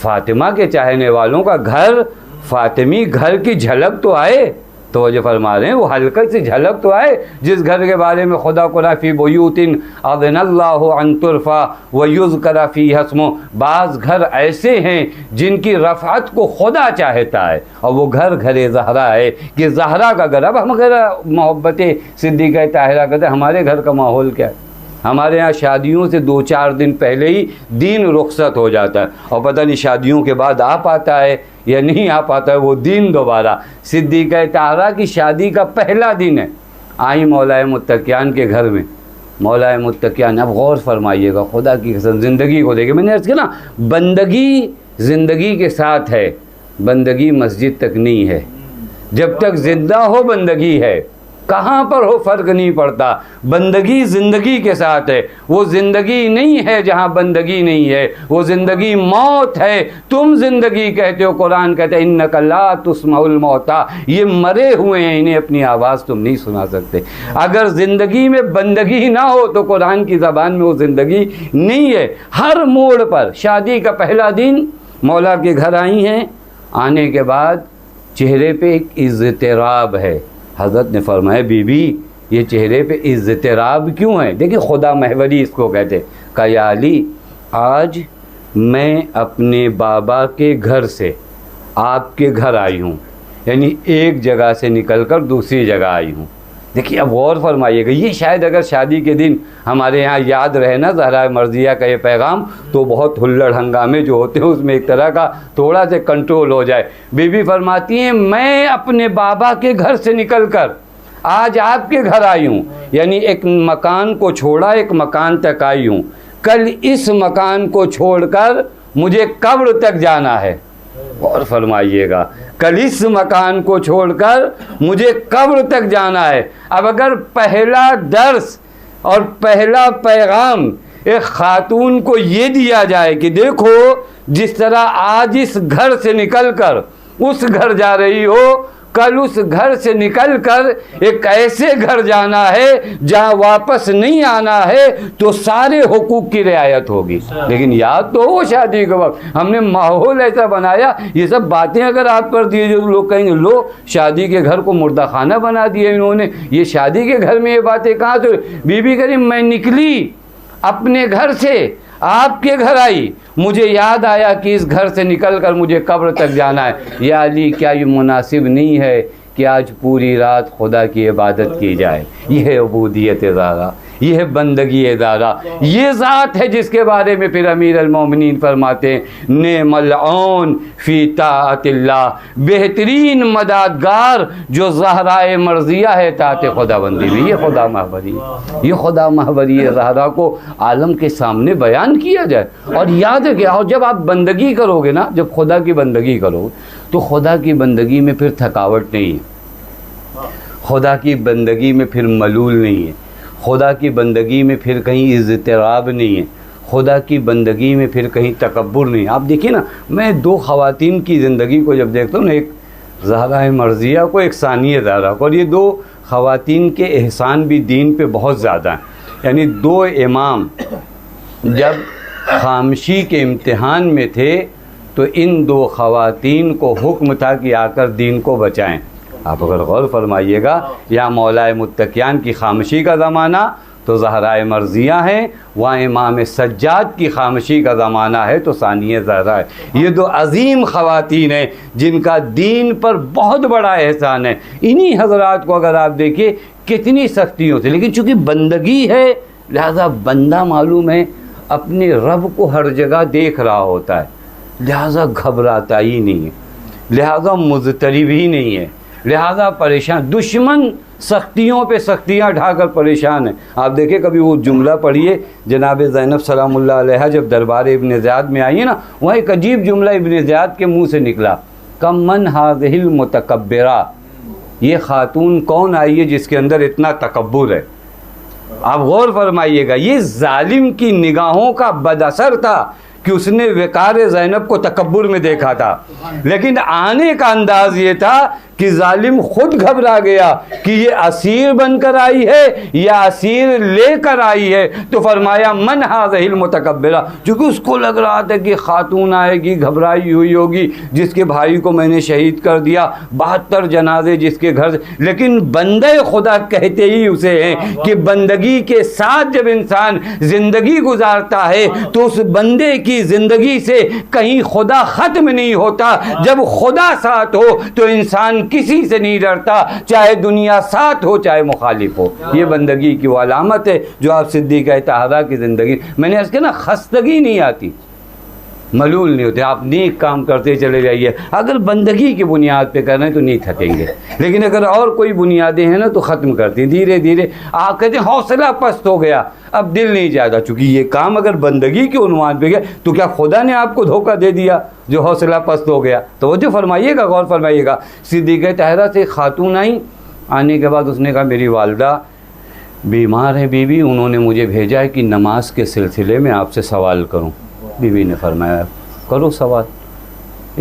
فاطمہ کے چاہنے والوں کا گھر، فاطمی گھر کی جھلک تو آئے، توجہ فرما رہے ہیں، وہ ہلکے سے جھلک تو آئے جس گھر کے بارے میں خدا کو فی بیوت اذن اللہ ان ترفع ویذکر فیہا اسمہ، بعض گھر ایسے ہیں جن کی رفعت کو خدا چاہتا ہے، اور وہ گھر گھر زہرا ہے کہ زہرا کا گھر۔ اب ہم محبت صدیقہ طاہرہ کہتے ہیں، ہمارے گھر کا ماحول کیا ہے؟ ہمارے ہاں شادیوں سے 2-4 دن پہلے ہی دین رخصت ہو جاتا ہے، اور پتہ نہیں شادیوں کے بعد آ پاتا ہے یا نہیں آ پاتا ہے وہ دین دوبارہ۔ صدیقہ طاہرہ کی شادی کا پہلا دن ہے، آئی مولا متقیان کے گھر میں۔ مولا متقیان، اب غور فرمائیے گا، خدا کی قسم زندگی کو دیکھیں، میں نے عرض کیا نا، بندگی زندگی کے ساتھ ہے، بندگی مسجد تک نہیں ہے۔ جب تک زندہ ہو بندگی ہے، کہاں پر ہو فرق نہیں پڑتا، بندگی زندگی کے ساتھ ہے۔ وہ زندگی نہیں ہے جہاں بندگی نہیں ہے، وہ زندگی موت ہے، تم زندگی کہتے ہو، قرآن کہتے ہیں انک لا تسمع الموتى، یہ مرے ہوئے ہیں، انہیں اپنی آواز تم نہیں سنا سکتے۔ اگر زندگی میں بندگی نہ ہو تو قرآن کی زبان میں وہ زندگی نہیں ہے۔ ہر موڑ پر، شادی کا پہلا دن مولا کے گھر آئی ہیں، آنے کے بعد چہرے پہ ایک اضطراب ہے۔ حضرت نے فرمایا بی بی یہ چہرے پہ اضطراب کیوں ہے؟ دیکھیں خدا محوری اس کو کہتے، کہا یا علی آج میں اپنے بابا کے گھر سے آپ کے گھر آئی ہوں، یعنی ایک جگہ سے نکل کر دوسری جگہ آئی ہوں۔ دیکھیے اب غور فرمائیے گا، یہ شاید اگر شادی کے دن ہمارے یہاں یاد رہے نا زہرا مرضیہ کا یہ پیغام، تو بہت ہلڑ ہنگامے جو ہوتے ہیں اس میں ایک طرح کا تھوڑا سے کنٹرول ہو جائے۔ بی بی فرماتی ہیں میں اپنے بابا کے گھر سے نکل کر آج آپ کے گھر آئی ہوں، یعنی ایک مکان کو چھوڑا ایک مکان تک آئی ہوں، کل اس مکان کو چھوڑ کر مجھے قبر تک جانا ہے۔ غور فرمائیے گا، کل اس مکان کو چھوڑ کر مجھے قبر تک جانا ہے۔ اب اگر پہلا درس اور پہلا پیغام ایک خاتون کو یہ دیا جائے کہ دیکھو جس طرح آج اس گھر سے نکل کر اس گھر جا رہی ہو، کل اس گھر سے نکل کر ایک ایسے گھر جانا ہے جہاں واپس نہیں آنا ہے، تو سارے حقوق کی رعایت ہوگی۔ لیکن یاد تو ہو شادی کے وقت ہم نے ماحول ایسا بنایا، یہ سب باتیں اگر آپ پر دیے جو لوگ کہیں گے لو شادی کے گھر کو مردہ خانہ بنا دیا انہوں نے، یہ شادی کے گھر میں یہ باتیں کہاں سے؟ بی بی کریم میں نکلی اپنے گھر سے آپ کے گھر آئی، مجھے یاد آیا کہ اس گھر سے نکل کر مجھے قبر تک جانا ہے۔ یا علی کیا یہ مناسب نہیں ہے کہ آج پوری رات خدا کی عبادت کی جائے؟ یہ ہے عبودیت زہرا، یہ ہے بندگی زہرا، یہ ذات ہے جس کے بارے میں پھر امیر المومنین فرماتے ہیں نعم العون فی طاعت اللہ، بہترین مددگار جو زہرائے مرضیہ ہے طاعت خدا بندی میں۔ یہ خدا محوری، یہ خدا محوری زہرا کو عالم کے سامنے بیان کیا جائے۔ اور یاد رکھیں، اور جب آپ بندگی کرو گے نا، جب خدا کی بندگی کرو تو خدا کی بندگی میں پھر تھکاوٹ نہیں ہے، خدا کی بندگی میں پھر ملول نہیں ہے، خدا کی بندگی میں پھر کہیں اضطراب نہیں ہے، خدا کی بندگی میں پھر کہیں تکبر نہیں۔ آپ دیکھیں نا، میں 2 خواتین کی زندگی کو جب دیکھتا ہوں نا، ایک زہرا مرضیہ کو، ایک ثانیہ زہرا کو، اور یہ 2 خواتین کے احسان بھی دین پہ بہت زیادہ ہیں۔ یعنی 2 امام جب خامشی کے امتحان میں تھے تو ان 2 خواتین کو حکم تھا کہ آ کر دین کو بچائیں۔ آپ اگر غور فرمائیے گا، یا مولا متقیان کی خامشی کا زمانہ تو زہرائے مرضیہ ہیں، وہاں امام سجاد کی خامشی کا زمانہ ہے تو ثانیہ زہرا ہے۔ یہ 2 عظیم خواتین ہیں جن کا دین پر بہت بڑا احسان ہے۔ انہی حضرات کو اگر آپ دیکھیں کتنی سختیوں سے، لیکن چونکہ بندگی ہے لہذا بندہ معلوم ہے اپنے رب کو ہر جگہ دیکھ رہا ہوتا ہے، لہذا گھبراتا ہی نہیں ہے، لہذا مضطرب ہی نہیں ہے، لہذا پریشان، دشمن سختیوں پہ سختیاں ڈھا کر پریشان ہیں۔ آپ دیکھیں کبھی وہ جملہ پڑھیے، جناب زینب سلام اللہ علیہ جب دربار ابن زیاد میں آئی ہے نا، وہاں ایک عجیب جملہ ابن زیاد کے منہ سے نکلا، کم من ہذہ المتکبرہ، یہ خاتون کون آئی ہے جس کے اندر اتنا تکبر ہے؟ آپ غور فرمائیے گا، یہ ظالم کی نگاہوں کا بد اثر تھا کہ اس نے وقار زینب کو تکبر میں دیکھا تھا، لیکن آنے کا انداز یہ تھا کہ ظالم خود گھبرا گیا کہ یہ اسیر بن کر آئی ہے یا اسیر لے کر آئی ہے، تو فرمایا من هذه المتکبرہ، چونکہ اس کو لگ رہا تھا کہ خاتون آئے گی، گھبرائی ہوئی ہوگی، جس کے بھائی کو میں نے شہید کر دیا، 72 جنازے جس کے گھر سے، لیکن بندہ خدا کہتے ہی اسے ہیں کہ بندگی کے ساتھ جب انسان زندگی گزارتا ہے تو اس بندے کی زندگی سے کہیں خدا ختم نہیں ہوتا۔ جب خدا ساتھ ہو تو انسان کسی سے نہیں ڈرتا، چاہے دنیا ساتھ ہو چاہے مخالف ہو۔ یہ بندگی کی وہ علامت ہے جو آپ صدیقہ طاہرہ کی زندگی، میں نے اس کے نا خستگی نہیں آتی، ملول نہیں ہوتے، آپ نیک کام کرتے چلے جائیے، اگر بندگی کی بنیاد پہ کر رہے ہیں تو نہیں تھکیں گے، لیکن اگر اور کوئی بنیادیں ہیں نا تو ختم کرتی ہیں دھیرے دھیرے۔ آپ کہتے ہیں حوصلہ پست ہو گیا، اب دل نہیں چاہتا، چونکہ یہ کام اگر بندگی کے عنوان پہ گیا تو کیا خدا نے آپ کو دھوکہ دے دیا جو حوصلہ پست ہو گیا؟ توجہ فرمائیے گا، غور فرمائیے گا۔ صدیقہ طاہرہ سے خاتون آئیں، آنے کے بعد اس نے کہا میری والدہ بیمار ہے بیوی، انہوں نے مجھے بھیجا ہے کہ نماز کے سلسلے میں آپ سے سوال کروں۔ بیوی نے فرمایا کرو سوال۔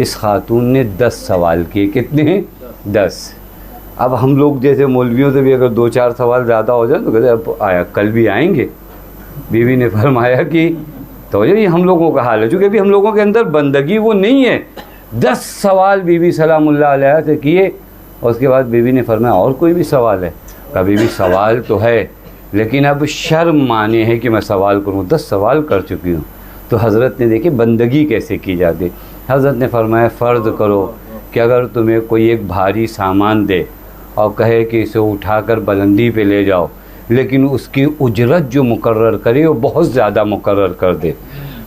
اس خاتون نے 10 سوال کیے، کتنے؟ 10۔ اب ہم لوگ جیسے مولویوں سے بھی اگر 2-4 سوال زیادہ ہو جائے تو کہتے ہیں اب آیا کل بھی آئیں گے۔ بیوی نے فرمایا کہ تو یہ ہم لوگوں کا حال ہے، چونکہ ابھی ہم لوگوں کے اندر بندگی وہ نہیں ہے۔ 10 سوال بیوی سلام اللہ علیہ سے کیے، اور اس کے بعد بیوی نے فرمایا اور کوئی بھی سوال ہے؟ کہا بیوی سوال تو ہے لیکن اب شرم مانے ہے کہ میں سوال کروں، 10 سوال کر چکی ہوں۔ تو حضرت نے دیکھی بندگی کیسے کی جاتی۔ حضرت نے فرمایا فرض کرو کہ اگر تمہیں کوئی ایک بھاری سامان دے اور کہے کہ اسے اٹھا کر بلندی پہ لے جاؤ، لیکن اس کی اجرت جو مقرر کرے وہ بہت زیادہ مقرر کر دے،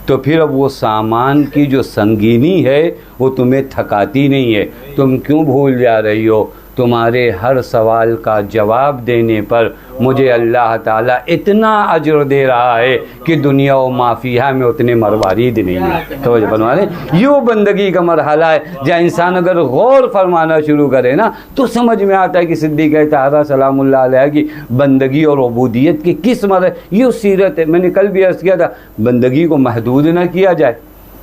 تو پھر اب وہ سامان کی جو سنگینی ہے وہ تمہیں تھکاتی نہیں ہے، تم کیوں بھول جا رہی ہو؟ تمہارے ہر سوال کا جواب دینے پر مجھے اللہ تعالیٰ اتنا اجر دے رہا ہے کہ دنیا و مافیہ میں اتنے مروارید نہیں ہے۔ توجہ فرمائیں، یہ بندگی کا مرحلہ ہے جہاں انسان اگر غور فرمانا شروع کرے نا تو سمجھ میں آتا ہے کہ صدیقہ طاہرہ سلام اللہ علیہ کی بندگی اور عبودیت کی کس مرحلے، یہ سیرت ہے۔ میں نے کل بھی عرض کیا تھا بندگی کو محدود نہ کیا جائے،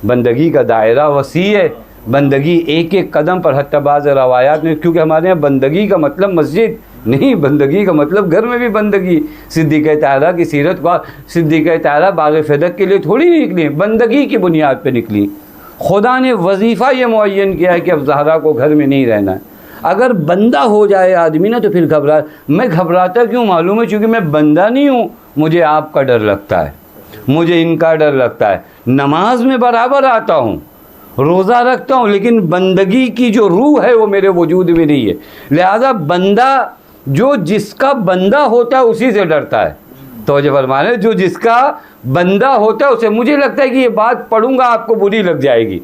بندگی کا دائرہ وسیع ہے، بندگی ایک ایک قدم پر، حتی بعض روایات میں، کیونکہ ہمارے یہاں بندگی کا مطلب مسجد نہیں، بندگی کا مطلب گھر میں بھی بندگی۔ صدیقہ طاہرہ کی سیرت کو، صدیقہ طاہرہ باغ فدق کے لیے تھوڑی نہیں نکلی، بندگی کی بنیاد پہ نکلی۔ خدا نے وظیفہ یہ معین کیا ہے کہ اب زہرا کو گھر میں نہیں رہنا ہے۔ اگر بندہ ہو جائے آدمی نا تو پھر میں گھبراتا کیوں معلوم ہے؟ چونکہ میں بندہ نہیں ہوں، مجھے آپ کا ڈر لگتا ہے، مجھے ان کا ڈر لگتا ہے۔ نماز میں برابر آتا ہوں، روزہ رکھتا ہوں، لیکن بندگی کی جو روح ہے وہ میرے وجود میں نہیں ہے۔ لہذا بندہ جو جس کا بندہ ہوتا ہے اسی سے ڈرتا ہے۔ توجہ فرمائیں، جو جس کا بندہ ہوتا ہے اسے، مجھے لگتا ہے کہ یہ بات پڑھوں گا آپ کو بری لگ جائے گی،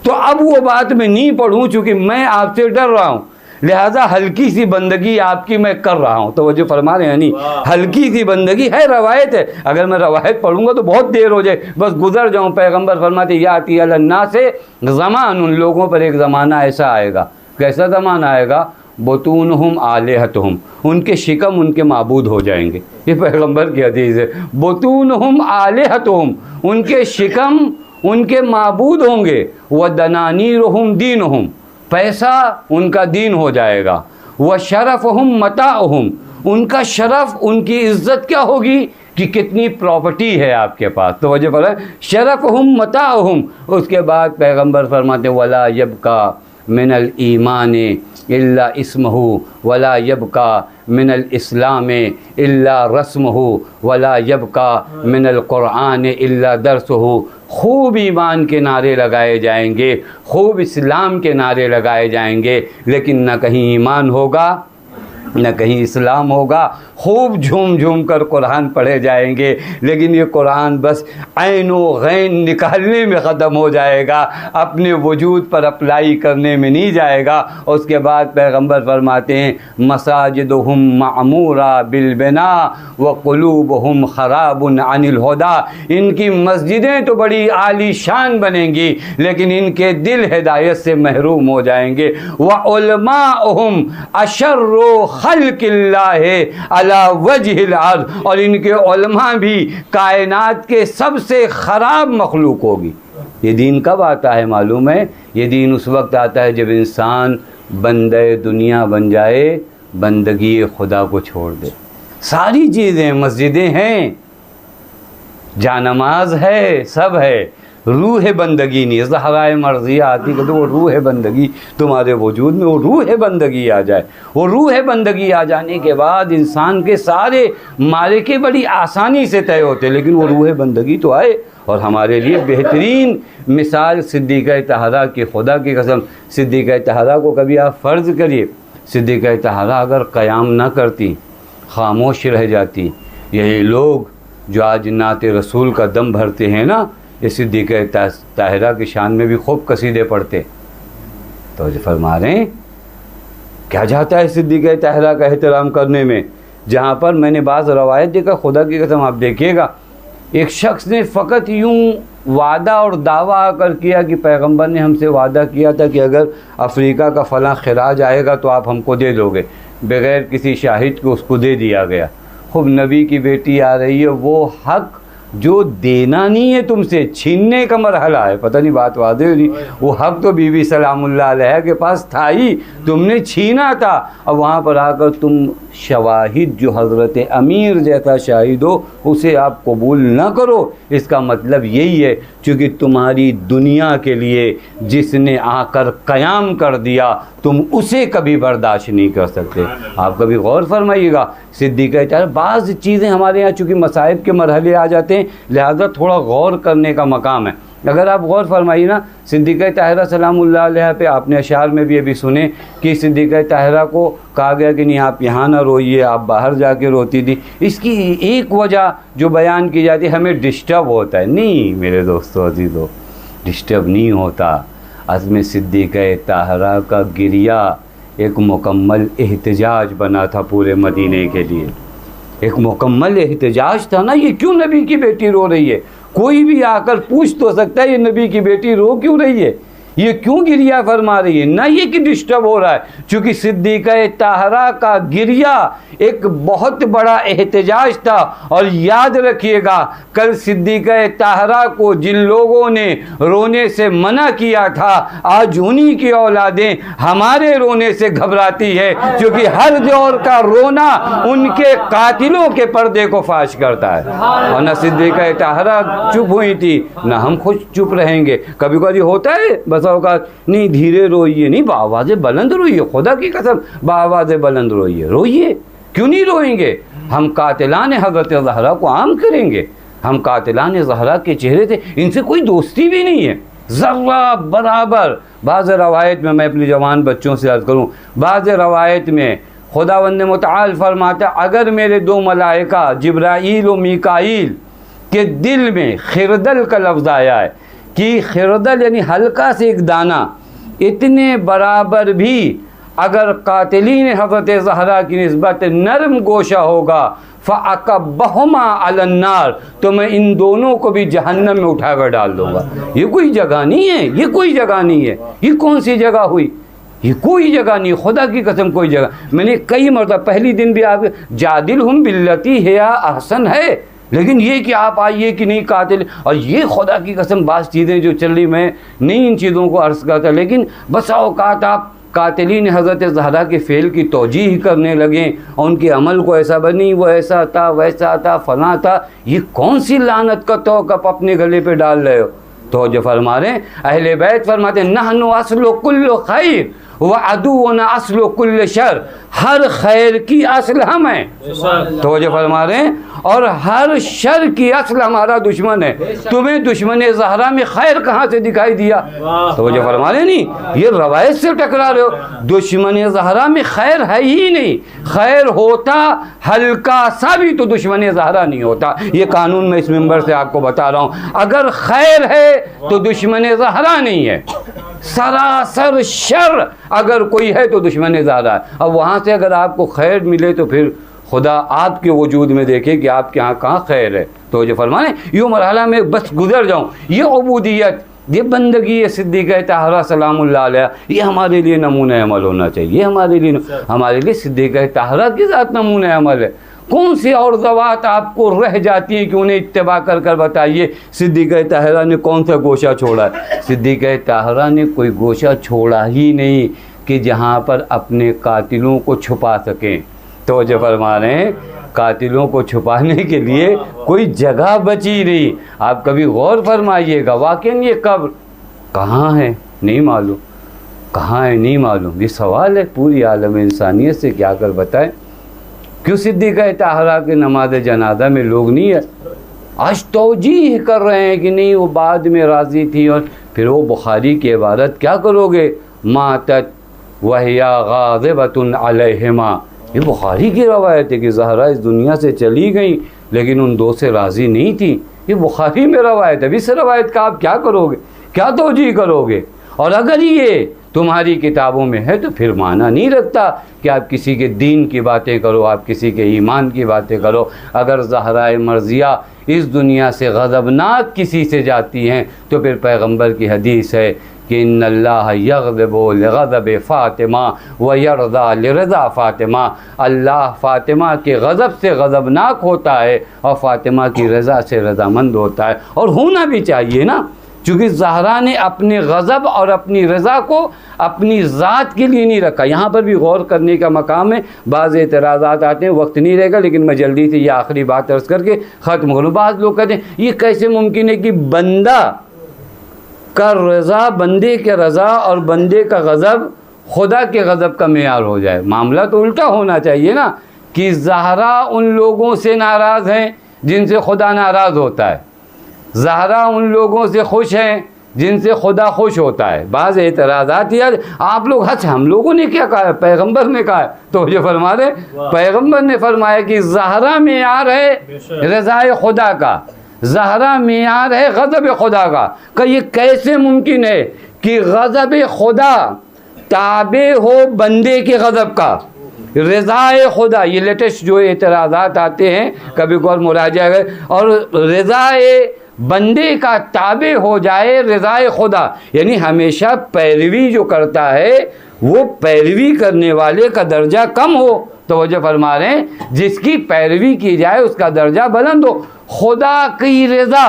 تو اب وہ بات میں نہیں پڑھوں چونکہ میں آپ سے ڈر رہا ہوں، لہذا ہلکی سی بندگی آپ کی میں کر رہا ہوں۔ توجہ فرما رہے ہیں، نہیں ہلکی سی بندگی ہے، روایت ہے، اگر میں روایت پڑھوں گا تو بہت دیر ہو جائے، بس گزر جاؤں۔ پیغمبر فرماتے یاتی علی الناس زمان، ان لوگوں پر ایک زمانہ ایسا آئے گا، کیسا زمانہ آئے گا؟ بطونہم آلہتہم، ان کے شکم ان کے معبود ہو جائیں گے، یہ پیغمبر کی حدیث ہے۔ بطونہم آلہتہم، ان کے شکم ان کے معبود ہوں گے، ودنانیرہم دینہم، پیسہ ان کا دین ہو جائے گا، وشرفہم متاعہم، ان کا شرف، ان کی عزت کیا ہوگی کہ کتنی پراپرٹی ہے آپ کے پاس۔ تو وجہ پر شرفہم متاعہم، اس کے بعد پیغمبر فرماتے ولا یبقا من الایمان الا اسمہ ولا یبقا من الاسلام الا رسمہ ولا یبقا من القرآن الا درسہ۔ خوب ایمان کے نعرے لگائے جائیں گے، خوب اسلام کے نعرے لگائے جائیں گے، لیکن نہ کہیں ایمان ہوگا نہ کہیں اسلام ہوگا۔ خوب جھوم جھوم کر قرآن پڑھے جائیں گے، لیکن یہ قرآن بس عین و غین نکالنے میں ختم ہو جائے گا، اپنے وجود پر اپلائی کرنے میں نہیں جائے گا۔ اس کے بعد پیغمبر فرماتے ہیں مساجدہم معمورہ بالبناء وقلوبہم خراب عن الہدی، ان کی مسجدیں تو بڑی عالی شان بنیں گی لیکن ان کے دل ہدایت سے محروم ہو جائیں گے۔ وعلماؤہم اشر خلق اللہ علی وجہ الارض، اور ان کے علماء بھی کائنات کے سب سے خراب مخلوق ہوگی۔ یہ دین کب آتا ہے معلوم ہے؟ یہ دین اس وقت آتا ہے جب انسان بندے دنیا بن جائے، بندگی خدا کو چھوڑ دے. ساری چیزیں، مسجدیں ہیں، جانماز ہے، سب ہے، روح بندگی نہیں. زہرائے مرضیہ آتی کہ تو وہ روح بندگی تمہارے وجود میں، وہ روح بندگی آ جائے. وہ روح بندگی آ جانے کے بعد انسان کے سارے معرکے بڑی آسانی سے طے ہوتے، لیکن وہ روح بندگی تو آئے. اور ہمارے لیے بہترین مثال صدیقہ طاہرہ کی، خدا کی قسم صدیقہ طاہرہ کو کبھی آپ فرض کریے، صدیقہ طاہرہ اگر قیام نہ کرتی، خاموش رہ جاتی، یہی لوگ جو آج نعت رسول کا دم بھرتے ہیں نا، یہ صدیقہ طاہرہ کی شان میں بھی خوب قصیدے پڑھتے. تو فرما رہے ہیں کیا جاتا ہے صدیقہ طاہرہ کا احترام کرنے میں، جہاں پر میں نے بعض روایت دیکھا، خدا کی قسم آپ دیکھیے گا، ایک شخص نے فقط یوں وعدہ اور دعویٰ آ کر کیا کہ پیغمبر نے ہم سے وعدہ کیا تھا کہ اگر افریقہ کا فلاں خراج آئے گا تو آپ ہم کو دے دو گے، بغیر کسی شاہد کو اس کو دے دیا گیا. خوب نبی کی بیٹی آ رہی ہے، وہ حق جو دینا نہیں ہے تم سے، چھیننے کا مرحلہ ہے. پتہ نہیں بات واضح ہو نہیں، وہ حق تو بی بی سلام اللہ علیہ کے پاس تھا ہی، تم نے چھینا تھا. اب وہاں پر آ کر تم شواہد جو حضرت امیر جیسا شاہد ہو اسے آپ قبول نہ کرو. اس کا مطلب یہی ہے چونکہ تمہاری دنیا کے لیے جس نے آ کر قیام کر دیا تم اسے کبھی برداشت نہیں کر سکتے. آپ کبھی غور فرمائیے گا، صدیقہ طاہرہ، بعض چیزیں ہمارے یہاں چونکہ مصائب کے مرحلے آ جاتے ہیں لہذا تھوڑا غور کرنے کا مقام ہے. اگر آپ غور فرمائیے نا، صدیقہ طاہرہ سلام اللہ علیہ پہ آپ نے اشعار میں بھی ابھی سنے کہ صدیقہ طاہرہ کو کہا گیا کہ نہیں آپ یہاں نہ روئیے، آپ باہر جا کے روتی تھی. اس کی ایک وجہ جو بیان کی جاتی ہے، ہمیں ڈسٹرب ہوتا ہے. نہیں میرے دوستو عزیزو، ڈسٹرب نہیں ہوتا. اصل میں صدیقہ طاہرہ کا گریہ ایک مکمل احتجاج بنا تھا پورے مدینے کے لیے، ایک مکمل احتجاج تھا نا. یہ کیوں نبی کی بیٹی رو رہی ہے؟ کوئی بھی آ کر پوچھ تو سکتا ہے یہ نبی کی بیٹی رو کیوں رہی ہے، یہ کیوں گریہ فرما رہی ہے؟ نہ یہ کہ ڈسٹرب ہو رہا ہے، چونکہ صدیقہ طاہرہ کا گریہ ایک بہت بڑا احتجاج تھا. اور یاد رکھیے گا، کل صدیقہ طاہرہ کو جن لوگوں نے رونے سے منع کیا تھا، آج انہی کی اولادیں ہمارے رونے سے گھبراتی ہے، کیونکہ ہر دور کا رونا ان کے قاتلوں کے پردے کو فاش کرتا ہے. اور نہ صدیقہ طاہرہ چپ ہوئی تھی، نہ ہم خود چپ رہیں گے. کبھی کبھی ہوتا ہے بس اوقات، نہیں دھیرے روئیے، نہیں بآواز بلند روئیے، خدا کی قسم بآواز بلند روئیے. روئیے، کیوں نہیں روئیں گے؟ ہم قاتلان حضرت زہرا کو عام کریں گے. ہم قاتلان زہرا کے چہرے تھے، ان سے کوئی دوستی بھی نہیں ہے ذرہ برابر. بعض روایت میں اپنے جوان بچوں سے عرض کروں، بعض روایت میں خداوند متعال فرماتا اگر میرے دو ملائکہ جبرائیل و میکائیل کے دل میں خردل کا لفظ آیا ہے کہ خردل یعنی ہلکا سے ایک دانہ، اتنے برابر بھی اگر قاتلین حضرت زہرا کی نسبت نرم گوشہ ہوگا فَأَكَبَّهُمَا عَلَى النَّارِ، تو میں ان دونوں کو بھی جہنم میں اٹھا کر ڈال دوں گا. یہ کوئی جگہ نہیں ہے، یہ کوئی جگہ نہیں ہے. یہ کون سی جگہ ہوئی؟ یہ کوئی جگہ نہیں، خدا کی قسم کوئی جگہ. میں نے کئی مرتبہ پہلی دن بھی آپ جادلہم باللتی ہی احسن ہے، لیکن یہ کہ آپ آئیے کہ نہیں قاتل، اور یہ خدا کی قسم بعض چیزیں جو چل رہی، میں نہیں ان چیزوں کو عرض کرتا، لیکن بسا اوقات آپ قاتلین حضرت زہرا کے فعل کی توجیح کرنے لگیں اور ان کے عمل کو ایسا بنی، وہ ایسا تھا، ویسا تھا، فلاں تھا. یہ کون سی لعنت کا توقف اپنے گلے پہ ڈال رہے ہو؟ تو جو فرما رہے ہیں اہل بیت فرماتے ہیں نحن اصل کل خیر وعدونا اصل کل شر، ہر خیر کی اصل ہم ہیں. تو جو فرما رہے ہیں اور ہر شر کی اصل ہمارا دشمن ہے. تمہیں دشمن زہرا میں خیر کہاں سے دکھائی دیا؟ تو جو فرما رہے نہیں، یہ روایت سے ٹکرا رہے ہو. دشمن زہرا میں خیر ہے ہی نہیں. خیر ہوتا ہلکا سا بھی تو دشمن زہرا نہیں ہوتا. یہ قانون میں اس منبر سے آپ کو بتا رہا ہوں. اگر خیر ہے تو دشمن زہرا نہیں ہے. سراسر شر اگر کوئی ہے تو دشمن زہرا ہے. اب وہاں سے اگر آپ کو خیر ملے تو پھر خدا آپ کے وجود میں دیکھے کہ آپ کے ہاں کہاں خیر ہے. تو جو فرمانے یوں مرحلہ میں بس گزر جاؤں. یہ عبودیت، یہ بندگی ہے صدیقہ طاہرہ سلام اللہ علیہ، یہ ہمارے لیے نمونہ عمل ہونا چاہیے. یہ ہمارے لیے صدیقہ طاہرہ کی ذات نمونہ عمل ہے. کون سی اور ذوات آپ کو رہ جاتی ہیں کہ انہیں اتباع کر کر بتائیے صدیقہ طاہرہ نے کون سا گوشہ چھوڑا ہے؟ صدیقہ طاہرہ نے کوئی گوشہ چھوڑا ہی نہیں. کہ جہاں پر اپنے قاتلوں کو چھپا سکیں. توجہ فرما رہے ہیں, قاتلوں کو چھپانے کے لیے کوئی جگہ بچی نہیں. آپ کبھی غور فرمائیے گا, واقعی یہ قبر کہاں ہے نہیں معلوم, کہاں ہے نہیں معلوم. یہ سوال ہے پوری عالم انسانیت سے, کیا کر بتائیں. کیوں صدیقہ طاہرہ کے نماز جنازہ میں لوگ نہیں ہے؟ آج توجیح کر رہے ہیں کہ نہیں وہ بعد میں راضی تھی. اور پھر وہ بخاری کی عبارت کیا کرو گے, ماتت وہیا غاضبۃ علیہما. یہ بخاری کی روایت ہے کہ زہرا اس دنیا سے چلی گئیں لیکن ان دو سے راضی نہیں تھی. یہ بخاری میں روایت ہے. اب اس روایت کا آپ کیا کرو گے, کیا توجیح کرو گے؟ اور اگر یہ تمہاری کتابوں میں ہے تو پھر معنی نہیں رکھتا کہ آپ کسی کے دین کی باتیں کرو, آپ کسی کے ایمان کی باتیں کرو. اگر زہرا مرضیہ اس دنیا سے غضبناک کسی سے جاتی ہیں تو پھر پیغمبر کی حدیث ہے کہ ان اللہ یغضب لغضب فاطمہ ویرضا لرضا فاطمہ. اللہ فاطمہ کے غضب سے غضبناک ہوتا ہے اور فاطمہ کی رضا سے رضامند ہوتا ہے. اور ہونا بھی چاہیے نا, چونکہ زہرا نے اپنے غضب اور اپنی رضا کو اپنی ذات کے لیے نہیں رکھا. یہاں پر بھی غور کرنے کا مقام ہے. بعض اعتراضات آتے ہیں, وقت نہیں رہے گا لیکن میں جلدی سے یہ آخری بات عرض کر کے ختم کروں. بعض لوگ کہتے ہیں یہ کیسے ممکن ہے کہ بندہ کا رضا, بندے کے رضا اور بندے کا غضب خدا کے غضب کا معیار ہو جائے. معاملہ تو الٹا ہونا چاہیے نا, کہ زہرا ان لوگوں سے ناراض ہیں جن سے خدا ناراض ہوتا ہے, زہرا ان لوگوں سے خوش ہیں جن سے خدا خوش ہوتا ہے. بعض اعتراضات یار آپ لوگ ہم لوگوں نے کیا کہا ہے, پیغمبر نے کہا ہے. تو یہ فرما دے, پیغمبر نے فرمایا کہ زہرا معیار ہے رضا خدا کا, زہرا معیار ہے غضب خدا کا. کہ یہ کیسے ممکن ہے کہ غضب خدا تابع ہو بندے کے غضب کا, رضا خدا. یہ لیٹسٹ جو اعتراضات آتے ہیں کبھی غور مراجعہ ہے, اور رضا بندے کا تابع ہو جائے رضا خدا, یعنی ہمیشہ پیروی جو کرتا ہے وہ پیروی کرنے والے کا درجہ کم ہو. توجہ فرما رہے ہیں, جس کی پیروی کی جائے اس کا درجہ بلند ہو. خدا کی رضا,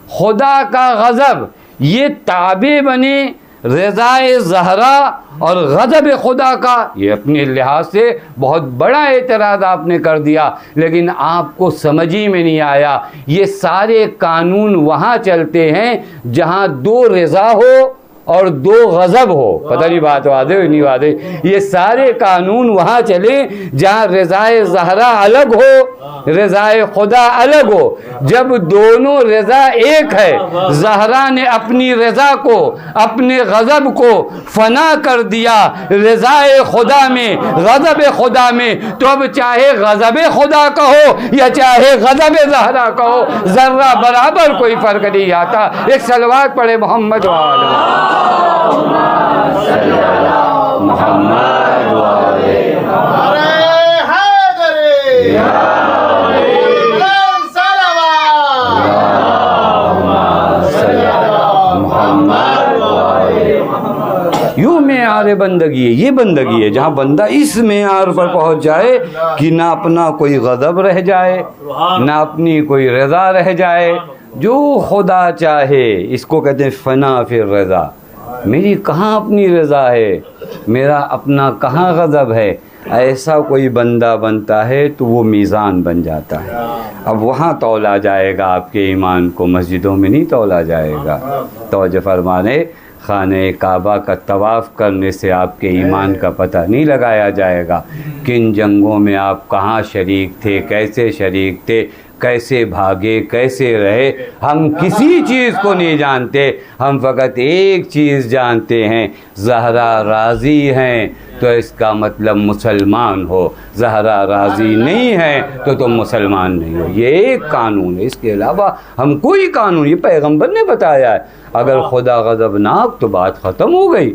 خدا کا غضب, یہ تابع بنے رضا زہرا اور غضب خدا کا. یہ اپنے لحاظ سے بہت بڑا اعتراض آپ نے کر دیا, لیکن آپ کو سمجھ ہی میں نہیں آیا. یہ سارے قانون وہاں چلتے ہیں جہاں دو رضا ہو اور دو غضب ہو. پتہ نہیں بات واضح ہو نہیں واضح. یہ سارے قانون وہاں چلے جہاں رضا زہرا الگ ہو رضا خدا الگ ہو. جب دونوں رضا ایک ہے, زہرا نے اپنی رضا کو اپنے غضب کو فنا کر دیا رضا خدا میں غضب خدا میں, تو اب چاہے غضب خدا کا ہو یا چاہے غضب زہرا کا ہو, ذرہ برابر کوئی فرق نہیں آتا. ایک صلوات پڑھے محمد وآلہ محمد یوں معیار بندگی ہے. یہ بندگی ہے جہاں بندہ اس معیار پر پہنچ جائے کہ نہ اپنا کوئی غضب رہ جائے نہ اپنی کوئی رضا رہ جائے. جو خدا چاہے, اس کو کہتے ہیں فنا فی الرضا. میری کہاں اپنی رضا ہے, میرا اپنا کہاں غضب ہے. ایسا کوئی بندہ بنتا ہے تو وہ میزان بن جاتا ہے. اب وہاں تولا جائے گا آپ کے ایمان کو, مسجدوں میں نہیں تولا جائے گا. توجہ فرمانے, خانہ کعبہ کا طواف کرنے سے آپ کے ایمان کا پتہ نہیں لگایا جائے گا. کن جنگوں میں آپ کہاں شریک تھے, کیسے شریک تھے, کیسے بھاگے, کیسے رہے, ہم کسی چیز کو نہیں جانتے. ہم فقط ایک چیز جانتے ہیں, زہرا راضی ہیں تو اس کا مطلب مسلمان ہو, زہرا راضی نہیں ہے تو تم مسلمان نہیں ہو. یہ ایک قانون ہے, اس کے علاوہ ہم کوئی قانون, یہ پیغمبر نے بتایا ہے. اگر خدا غضبناک تو بات ختم ہو گئی,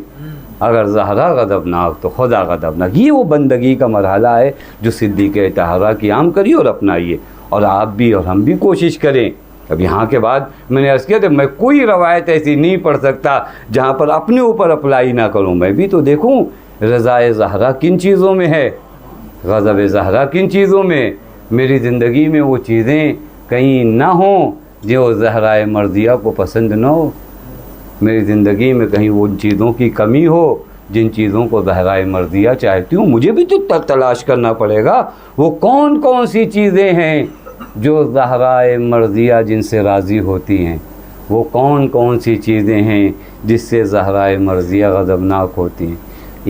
اگر زہرا غضبناک تو خدا غضبناک. یہ وہ بندگی کا مرحلہ ہے جو صدیقہ طاہرہ کی عام کریے اور اپنائیے, اور آپ بھی اور ہم بھی کوشش کریں. اب یہاں کے بعد میں نے عرض کیا تھا میں کوئی روایت ایسی نہیں پڑھ سکتا جہاں پر اپنے اوپر اپلائی نہ کروں. میں بھی تو دیکھوں رضا زہرا کن چیزوں میں ہے, غضب زہرا کن چیزوں میں. میری زندگی میں وہ چیزیں کہیں نہ ہوں جو زہرا مرضیہ کو پسند نہ ہو. میری زندگی میں کہیں وہ چیزوں کی کمی ہو جن چیزوں کو زہرائے مرضیہ چاہتی ہوں مجھے بھی تو تلاش کرنا پڑے گا، وہ کون کون سی چیزیں ہیں جو زہرائے مرضیہ جن سے راضی ہوتی ہیں، وہ کون کون سی چیزیں ہیں جس سے زہرائے مرضیہ غضبناک ہوتی ہیں۔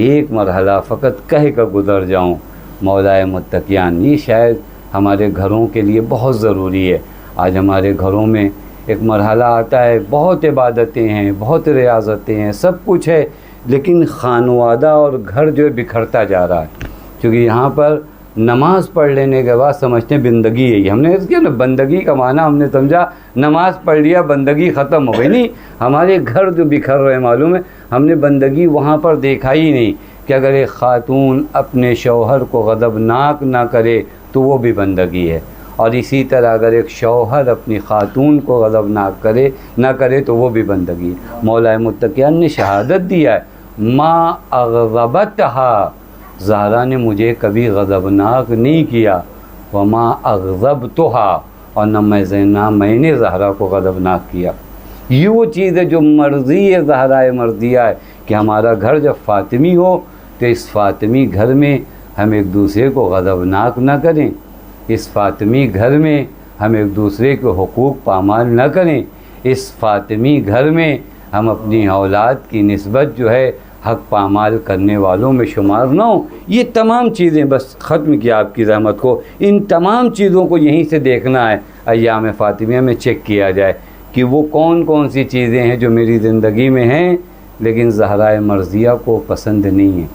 ایک مرحلہ فقط کہہ کر گزر جاؤں، مولائے متقیان، یہ شاید ہمارے گھروں کے لیے بہت ضروری ہے۔ آج ہمارے گھروں میں ایک مرحلہ آتا ہے، بہت عبادتیں ہیں، بہت ریاضتیں ہیں، سب کچھ ہے، لیکن خانوادہ اور گھر جو ہے بکھرتا جا رہا ہے۔ کیونکہ یہاں پر نماز پڑھ لینے کے بعد سمجھتے ہیں بندگی ہے، ہم نے اس کیا نا بندگی کا معنی ہم نے سمجھا نماز پڑھ لیا بندگی ختم ہو گئی، نہیں، ہمارے گھر جو بکھر رہے معلوم ہے ہم نے بندگی وہاں پر دیکھا ہی نہیں کہ اگر ایک خاتون اپنے شوہر کو غضبناک نہ کرے تو وہ بھی بندگی ہے، اور اسی طرح اگر ایک شوہر اپنی خاتون کو غضبناک نہ کرے تو وہ بھی بندگی ہے۔ مولا متقیان نے شہادت دیا ہے، ما اغضبتہا، زہرا نے مجھے کبھی غضبناک نہیں کیا، وما اغضبتہا، اور نہ میں نے زہرا کو غضبناک کیا۔ یہ وہ چیز ہے جو مرضی ہے، زہرائے مرضیہ ہے کہ ہمارا گھر جب فاطمی ہو تو اس فاطمی گھر میں ہم ایک دوسرے کو غضبناک نہ کریں، اس فاطمی گھر میں ہم ایک دوسرے کے حقوق پامال نہ کریں، اس فاطمی گھر میں ہم اپنی اولاد کی نسبت جو ہے حق پامال کرنے والوں میں شمار نہ ہوں۔ یہ تمام چیزیں بس ختم کیا آپ کی رحمت کو، ان تمام چیزوں کو یہیں سے دیکھنا ہے، ایام فاطمیہ میں چیک کیا جائے کہ وہ کون کون سی چیزیں ہیں جو میری زندگی میں ہیں لیکن زہرائے مرضیہ کو پسند نہیں ہیں،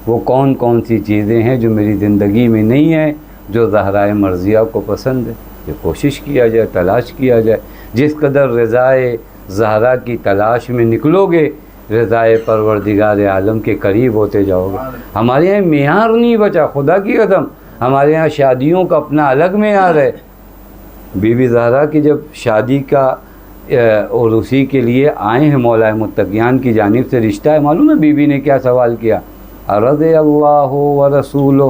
وہ کون کون سی چیزیں ہیں جو میری زندگی میں نہیں ہیں جو زہرائے مرضیہ کو پسند ہے۔ یہ کوشش کیا جائے، تلاش کیا جائے، جس قدر رضائے زہرا کی تلاش میں نکلو گے رضائے پروردگار عالم کے قریب ہوتے جاؤ گے۔ ہمارے یہاں معیار نہیں بچا، خدا کی قسم، ہمارے یہاں شادیوں کا اپنا الگ معیار ہے۔ بی بی زہرا کی جب شادی کا اور اسی کے لیے آئے ہیں مولا متقیان کی جانب سے رشتہ ہے، معلوم ہے بی بی نے کیا سوال کیا؟ رضی اللہ و رسولہ،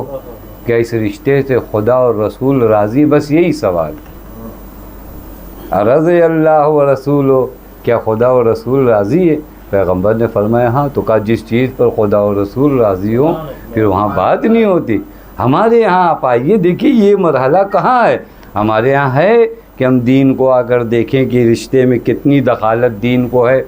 کیا اس رشتے سے خدا اور رسول راضی؟ بس یہی سوال، رضی اللہ و رسولہ، کیا خدا اور رسول راضی ہے؟ پیغمبر نے فرمایا ہاں، تو کہا جس چیز پر خدا اور رسول راضی ہوں پھر وہاں بات نہیں ہوتی۔ ہمارے یہاں آپ آئیے دیکھیے یہ مرحلہ کہاں ہے، ہمارے یہاں ہے کہ ہم دین کو آ کر دیکھیں کہ رشتے میں کتنی دخالت دین کو ہے۔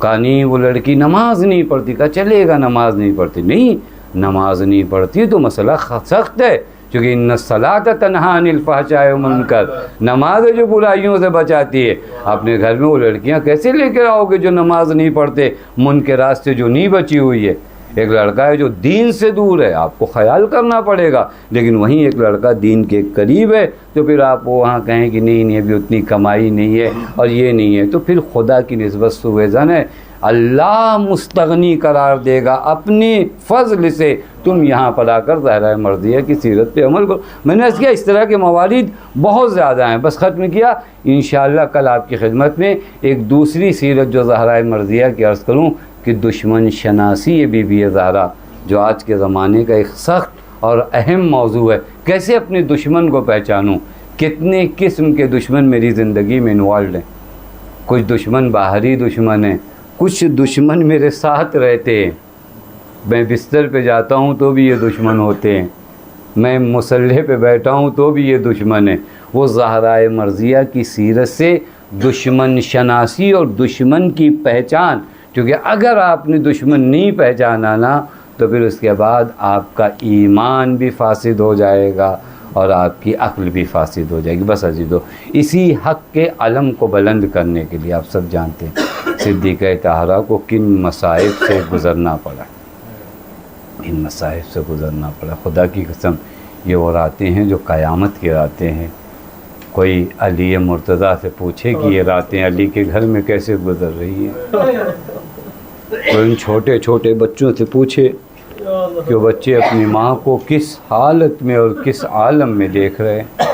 کہا نہیں وہ لڑکی نماز نہیں پڑھتی، کہا چلے گا نماز نہیں پڑھتی، نہیں نماز نہیں پڑھتی تو مسئلہ سخت ہے، کیونکہ ان الصلاۃ تنہی عن الفحشاء والمنکر، نماز ہے جو برائیوں سے بچاتی ہے۔ اپنے گھر میں وہ لڑکیاں کیسے لے کر آؤ گے جو نماز نہیں پڑھتے، منکرات سے جو نہیں بچی ہوئی ہے؟ ایک لڑکا ہے جو دین سے دور ہے، آپ کو خیال کرنا پڑے گا، لیکن وہیں ایک لڑکا دین کے قریب ہے تو پھر آپ وہاں کہیں کہ نہیں ابھی اتنی کمائی نہیں ہے اور یہ نہیں ہے، تو پھر خدا کی نسبت سوءظن ہے۔ اللہ مستغنی قرار دے گا اپنے فضل سے، تم یہاں پر آ کر زہرائے مرضیہ کی سیرت پہ عمل کرو۔ میں نے اس کیا اس طرح کے موارد بہت زیادہ ہیں، بس ختم کیا۔ انشاءاللہ کل آپ کی خدمت میں ایک دوسری سیرت جو زہرائے مرضیہ کی عرض کروں کہ دشمن شناسی بی بی زہرا، جو آج کے زمانے کا ایک سخت اور اہم موضوع ہے، کیسے اپنے دشمن کو پہچانوں؟ کتنے قسم کے دشمن میری زندگی میں انوالوڈ ہیں، کچھ دشمن باہری دشمن ہیں، کچھ دشمن میرے ساتھ رہتے ہیں، میں بستر پہ جاتا ہوں تو بھی یہ دشمن ہوتے ہیں، میں مصلح پہ بیٹھا ہوں تو بھی یہ دشمن ہے۔ وہ زہرائے مرضیہ کی سیرت سے دشمن شناسی اور دشمن کی پہچان، کیونکہ اگر آپ نے دشمن نہیں پہچانا نا تو پھر اس کے بعد آپ کا ایمان بھی فاسد ہو جائے گا اور آپ کی عقل بھی فاسد ہو جائے گی۔ بس عزیزو، اسی حق کے علم کو بلند کرنے کے لیے آپ سب جانتے ہیں صدیقہ طاہرہ کو کن مصائب سے گزرنا پڑا، ان مصائب سے گزرنا پڑا۔ خدا کی قسم یہ وہ راتیں ہیں جو قیامت کی راتیں ہیں۔ کوئی علی مرتضیٰ سے پوچھے کہ یہ راتیں علی کے گھر میں کیسے گزر رہی ہیں، تو ان چھوٹے چھوٹے بچوں سے پوچھے کہ وہ بچے اپنی ماں کو کس حالت میں اور کس عالم میں دیکھ رہے ہیں۔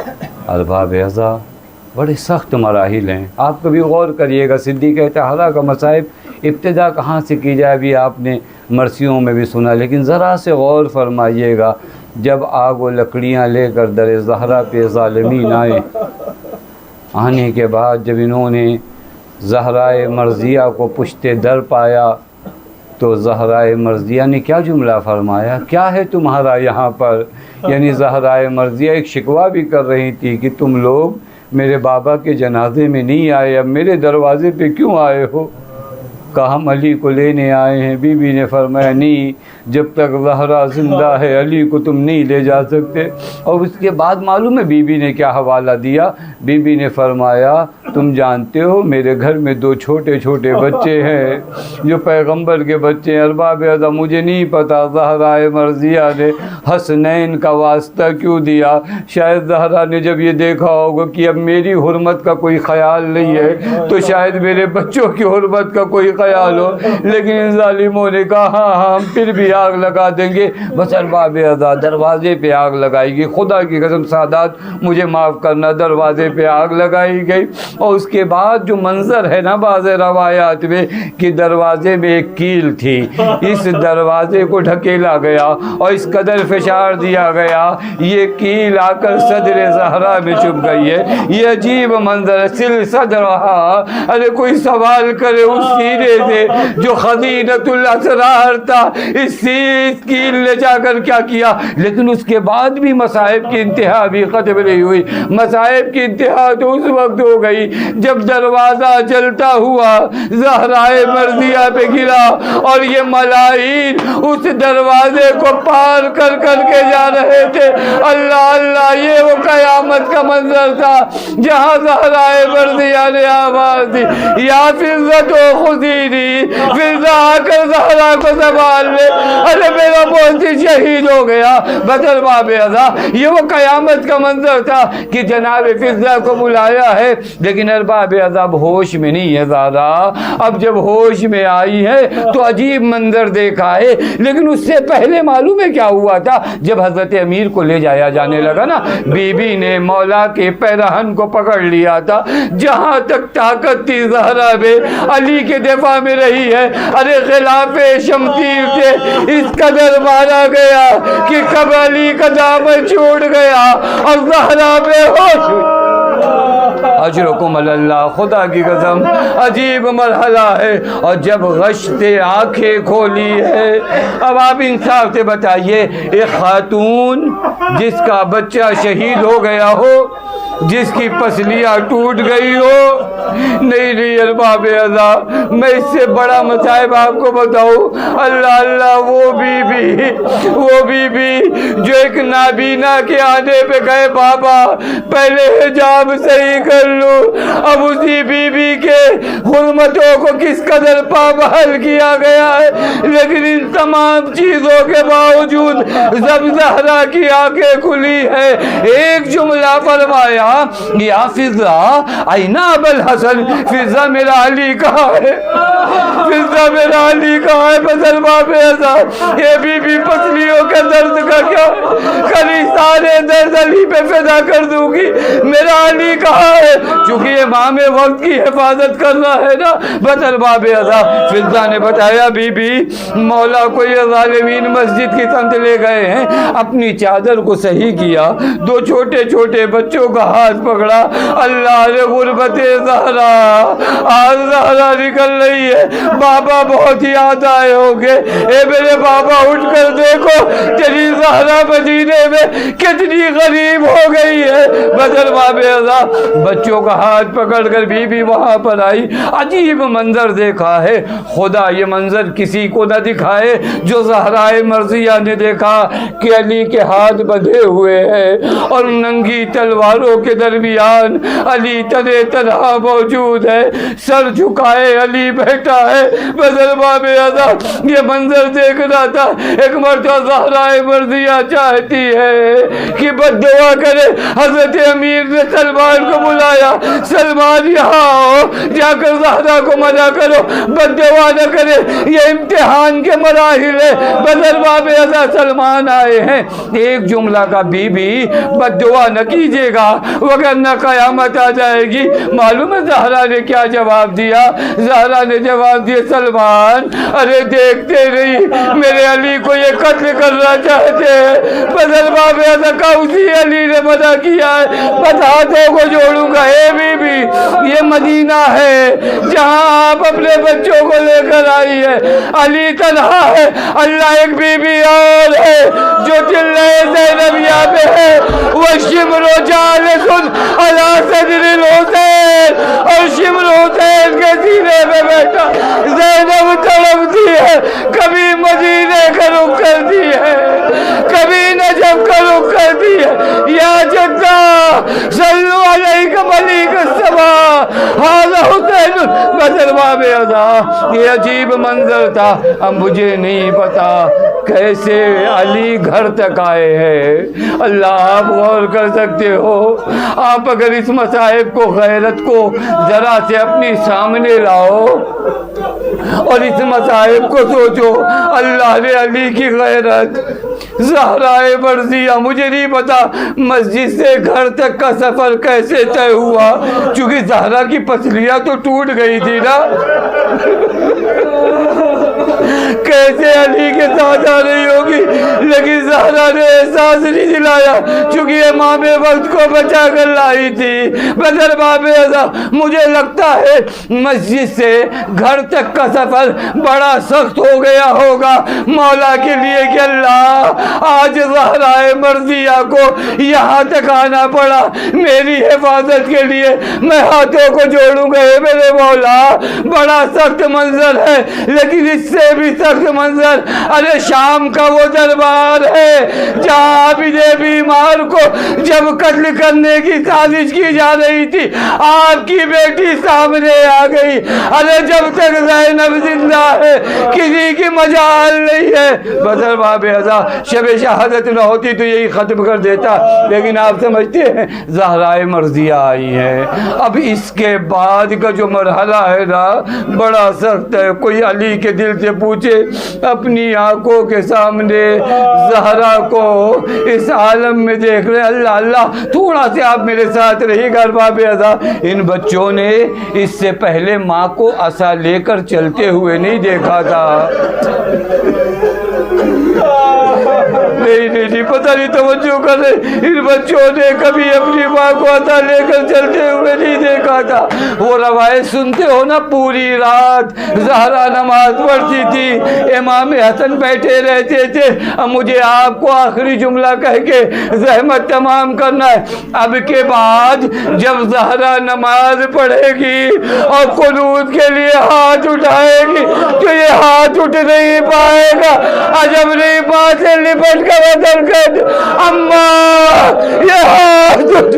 ارباب اعضاء بڑے سخت مراحل ہیں، آپ کبھی غور کریے گا۔ صدیقہ طاہرہ کا مصائب ابتدا کہاں سے کی جائے، ابھی آپ نے مرثیوں میں بھی سنا، لیکن ذرا سے غور فرمائیے گا۔ جب آگ و لکڑیاں لے کر در زہرا پہ ظالمین آنے کے بعد جب انہوں نے زہرائے مرضیہ کو پشت در پایا تو زہرائے مرضیہ نے کیا جملہ فرمایا، کیا ہے تمہارا یہاں پر؟ یعنی زہرائے مرضیہ ایک شکوہ بھی کر رہی تھی کہ تم لوگ میرے بابا کے جنازے میں نہیں آئے، اب میرے دروازے پہ کیوں آئے ہو؟ کہا ہم علی کو لینے آئے ہیں۔ بی بی نے فرمایا نہیں، جب تک زہرا زندہ ہے علی کو تم نہیں لے جا سکتے۔ اور اس کے بعد معلوم ہے بی بی نے کیا حوالہ دیا؟ بی بی نے فرمایا تم جانتے ہو میرے گھر میں 2 چھوٹے چھوٹے بچے ہیں جو پیغمبر کے بچے ہیں، ارباب اعظم مجھے نہیں پتا زہرائے مرضیہ نے حسنین کا واسطہ کیوں دیا۔ شاید زہرا نے جب یہ دیکھا ہوگا کہ اب میری حرمت کا کوئی خیال نہیں ہے تو شاید میرے بچوں کی حرمت کا کوئی خیال ہو، لیکن ان ظالموں نے کہا ہاں ہم پھر بھی آگ لگا دیں گے۔ بس ارباب اعظم دروازے پہ آگ لگائی گئی، خدا کی قسم سادات مجھے معاف کرنا، دروازے پہ آگ لگائی گئی۔ اور اس کے بعد جو منظر ہے نا بعض روایات میں کہ دروازے میں ایک کیل تھی، اس دروازے کو ڈھکیلا گیا اور اس قدر فشار دیا گیا یہ کیل آ کر صدر زہرا میں چپ گئی ہے۔ یہ عجیب منظر ہے، سل صدرہا، ارے کوئی سوال کرے اس سینے سے جو خزینۃ الاسرار تھا، اس کیل نے جا کر کیا کیا۔ لیکن اس کے بعد بھی مصائب کی انتہا بھی ختم نہیں ہوئی۔ مصائب کی انتہا تو اس وقت ہو گئی جب دروازہ جلتا ہوا زہرائے مرضیہ پہ گرا اور یہ ملاعین اس دروازے کو پار کر کر کے جا رہے تھے۔ اللہ اللہ، یہ وہ قیامت کا منظر تھا جہاں زہرائے مرضیہ نے آواز دی یا فضت و خذینی، فضا آ کر زہرا کو سنبھال لے، ارے میرا پوتی شہید ہو گیا۔ بس ارباب اعظم یہ وہ قیامت کا منظر تھا کہ جناب فضا کو بلایا ہے، لیکن ارباب اعظم ہوش میں نہیں ہے زہرا۔ اب جب ہوش میں آئی ہے تو عجیب منظر دیکھا ہے، لیکن اس سے پہلے معلوم ہے کیا ہوا تھا؟ جب حضرت امیر کو لے جایا جانے لگا نا، بی بی نے مولا کے پیرہن کو پکڑ لیا تھا۔ جہاں تک طاقت تھی زہرا میں علی کے دفاع میں رہی ہے۔ ارے خلاف شمشیر سے اس قدر مارا گیا کہ کب علی کا دامن چھوٹ گیا اور زہرا بے ہوش ہوئی۔ اجرکم اللہ، خدا کی قسم عجیب مرحلہ ہے۔ اور جب غشت آنکھیں کھولی ہے، اب آپ انصاف سے بتائیے ایک خاتون جس کا بچہ شہید ہو گیا ہو، جس کی پسلیاں ٹوٹ گئی ہو، نہیں ارباب اعظم میں اس سے بڑا مصائب آپ کو بتاؤں۔ اللہ اللہ، وہ بی بی جو ایک نابینا کے آنے پہ گئے بابا پہلے حجاب صحیح کر لوں، اب اسی بی بی کے حرمتوں کو کس قدر پابحال کیا گیا ہے، لیکن ان تمام چیزوں کے باوجود جب زہرا کی آنکھیں کھلی ہے ایک جملہ فرمایا یا فضا اینا ابوالحسن، فضا میرا علی کہاں ہے، فضا میرا علی کہاں ہے۔ بس ارباب اعظم یہ بی بی پسلیوں کے درد کا کیا، کلی سارے درد علی پہ فدا کر دوں گی، میرا علی کہاں ہے، چونکہ امام وقت کی حفاظت کرنا ہے نا۔ بس ارباب اعظم فضا نے بتایا بی بی مولا کو یہ ظالمین مسجد کی سمت لے گئے ہیں، اپنی چادر کو صحیح کیا، 2 چھوٹے چھوٹے بچوں کا ہاتھ پکڑا، اللہ نے غربت زہرا، آج زہرا نکل رہی ہے، بابا بہت یاد آئے ہوں گے، اے میرے بابا اٹھ کر دیکھو تیری زہرا مدینے میں کتنی غریب ہو گئی ہے۔ بس ارباب اعظم بچوں کا ہاتھ پکڑ کر بی بی وہاں پر آئی، عجیب منظر دیکھا ہے، خدا یہ منظر کسی کو نہ دکھائے جو زہرائے مرضیہ نے دیکھا کہ علی کے ہاتھ بندھے ہوئے ہیں اور ننگی تلواروں کے درمیان علی تنے تنہا موجود ہے، سر جھکائے علی بیٹھا ہے۔ بس ارباب اعظم یہ منظر دیکھنا تھا۔ ایک مرتبہ زہرائے مرضیہ چاہتی ہے کہ بد دعا کرے، حضرت امیر نے سلمان کو بلایا، سلمان یہاں آؤ، جا کر زہرا کو منع کرو، بد دعا نہ کرے، یہ امتحان کے مراحل ہے۔ بس ارباب اعظم سلمان آئے ہیں، ایک جملہ کا بی بی بد دعا نہ کیجیے گا وگرنہ قیامت آ جائے گی۔ معلوم ہے زہرا نے کیا جواب دیا؟ زہرا نے جواب دیا سلمان ارے دیکھتے نہیں میرے علی کو یہ قتل کرنا چاہتے ہیں۔ بس ارباب اعظم کا اسی علی نے منع کیا ہے، بس ہاتھوں کو جوڑوں جوڑوں گا اے بی بی یہ مدینہ ہے جہاں آپ اپنے بچوں کو لے کر آئی ہے. علی تنہا ہے, اللہ ایک بی بی اور ہے جو چلے زینب یہاں پہ ہے. وہ شمر و جالسن علی صدر الحسین, اور شمر حسین کے سینے پہ بیٹھا زینب تڑپتی ہے. کبھی مدینے کا رخ کرتی ہے, کبھی نجف کا رخ کرتی ہے. یا جدہ صلو علیک ملیک السماء ھذا حسین بدرباب ادا. یہ عجیب منظر تھا. اب مجھے نہیں پتا کیسے علی گھر تک آئے ہیں. اللہ آپ غور کر سکتے ہو. آپ اگر اس مصائب کو, غیرت کو ذرا سے اپنی سامنے لاؤ اور اس مصائب کو سوچو. اللہ نے علی کی غیرت, زہرائے مرضیہ, مجھے نہیں پتا مسجد سے گھر تک کا سفر کیسے طے ہوا, چونکہ زہرا کی پسلیاں تو ٹوٹ گئی تھی نا. کیسے علی کے ساتھ آ رہی ہوگی, لیکن زہرا نے احساس نہیں دلایا چونکہ امام وقت کو بچا کر لائی تھی. بدر باب ازا, مجھے لگتا ہے مسجد سے گھر تک کا سفر بڑا سخت ہو گیا ہوگا مولا کے لیے کہ اللہ آج زہرائے مرضیہ کو یہاں تک آنا پڑا میری حفاظت کے لیے. میں ہاتھوں کو جوڑوں گا اے میرے مولا. بڑا سخت منظر ہے, لیکن اس سے بھی سخت منظر ارے شام کا وہ دربار ہے جہاں عابد بیمار کو جب قتل کرنے کی سازش کی جا رہی تھی آپ کی بیٹی سامنے آ گئی. ارے جب تک زینب زندہ ہے کسی کی مجال نہیں ہے. بدر باب ازا, شب شہادت نہ ہوتی تو یہی ختم کر دیتا, لیکن آپ سمجھتے ہیں زہرائے مرضیہ آئی ہے. اب اس کے بعد کا جو مرحلہ ہے نا بڑا سخت ہے. کوئی علی کے دل سے پوچھے اپنی آنکھوں کے سامنے زہرا کو اس عالم میں دیکھ رہے. اللہ اللہ تھوڑا سے آپ میرے ساتھ رہی گا باب ازا. ان بچوں نے اس سے پہلے ماں کو عصا لے کر چلتے ہوئے نہیں دیکھا تھا. نہیں پتہ نہیں توجہ کر رہے. ان بچوں نے کبھی اپنی ماں کو عصا لے کر چلتے ہوئے نہیں دیکھا تھا. وہ روایت سنتے ہو نا, پوری رات زہرا نماز پڑھتی تھی, امام حسن بیٹھے رہتے تھے. اب مجھے آپ کو آخری جملہ کہہ کے زحمت تمام کرنا ہے. اب کے بعد جب زہرا نماز پڑھے گی اور قنوت کے لیے ہاتھ اٹھائے گی تو یہ ہاتھ اٹھ نہیں پائے گا. عجب نہیں بات ہے, لپٹ کر ادھر کر اماں یہ ہاتھ اٹھ.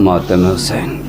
ماتم حسین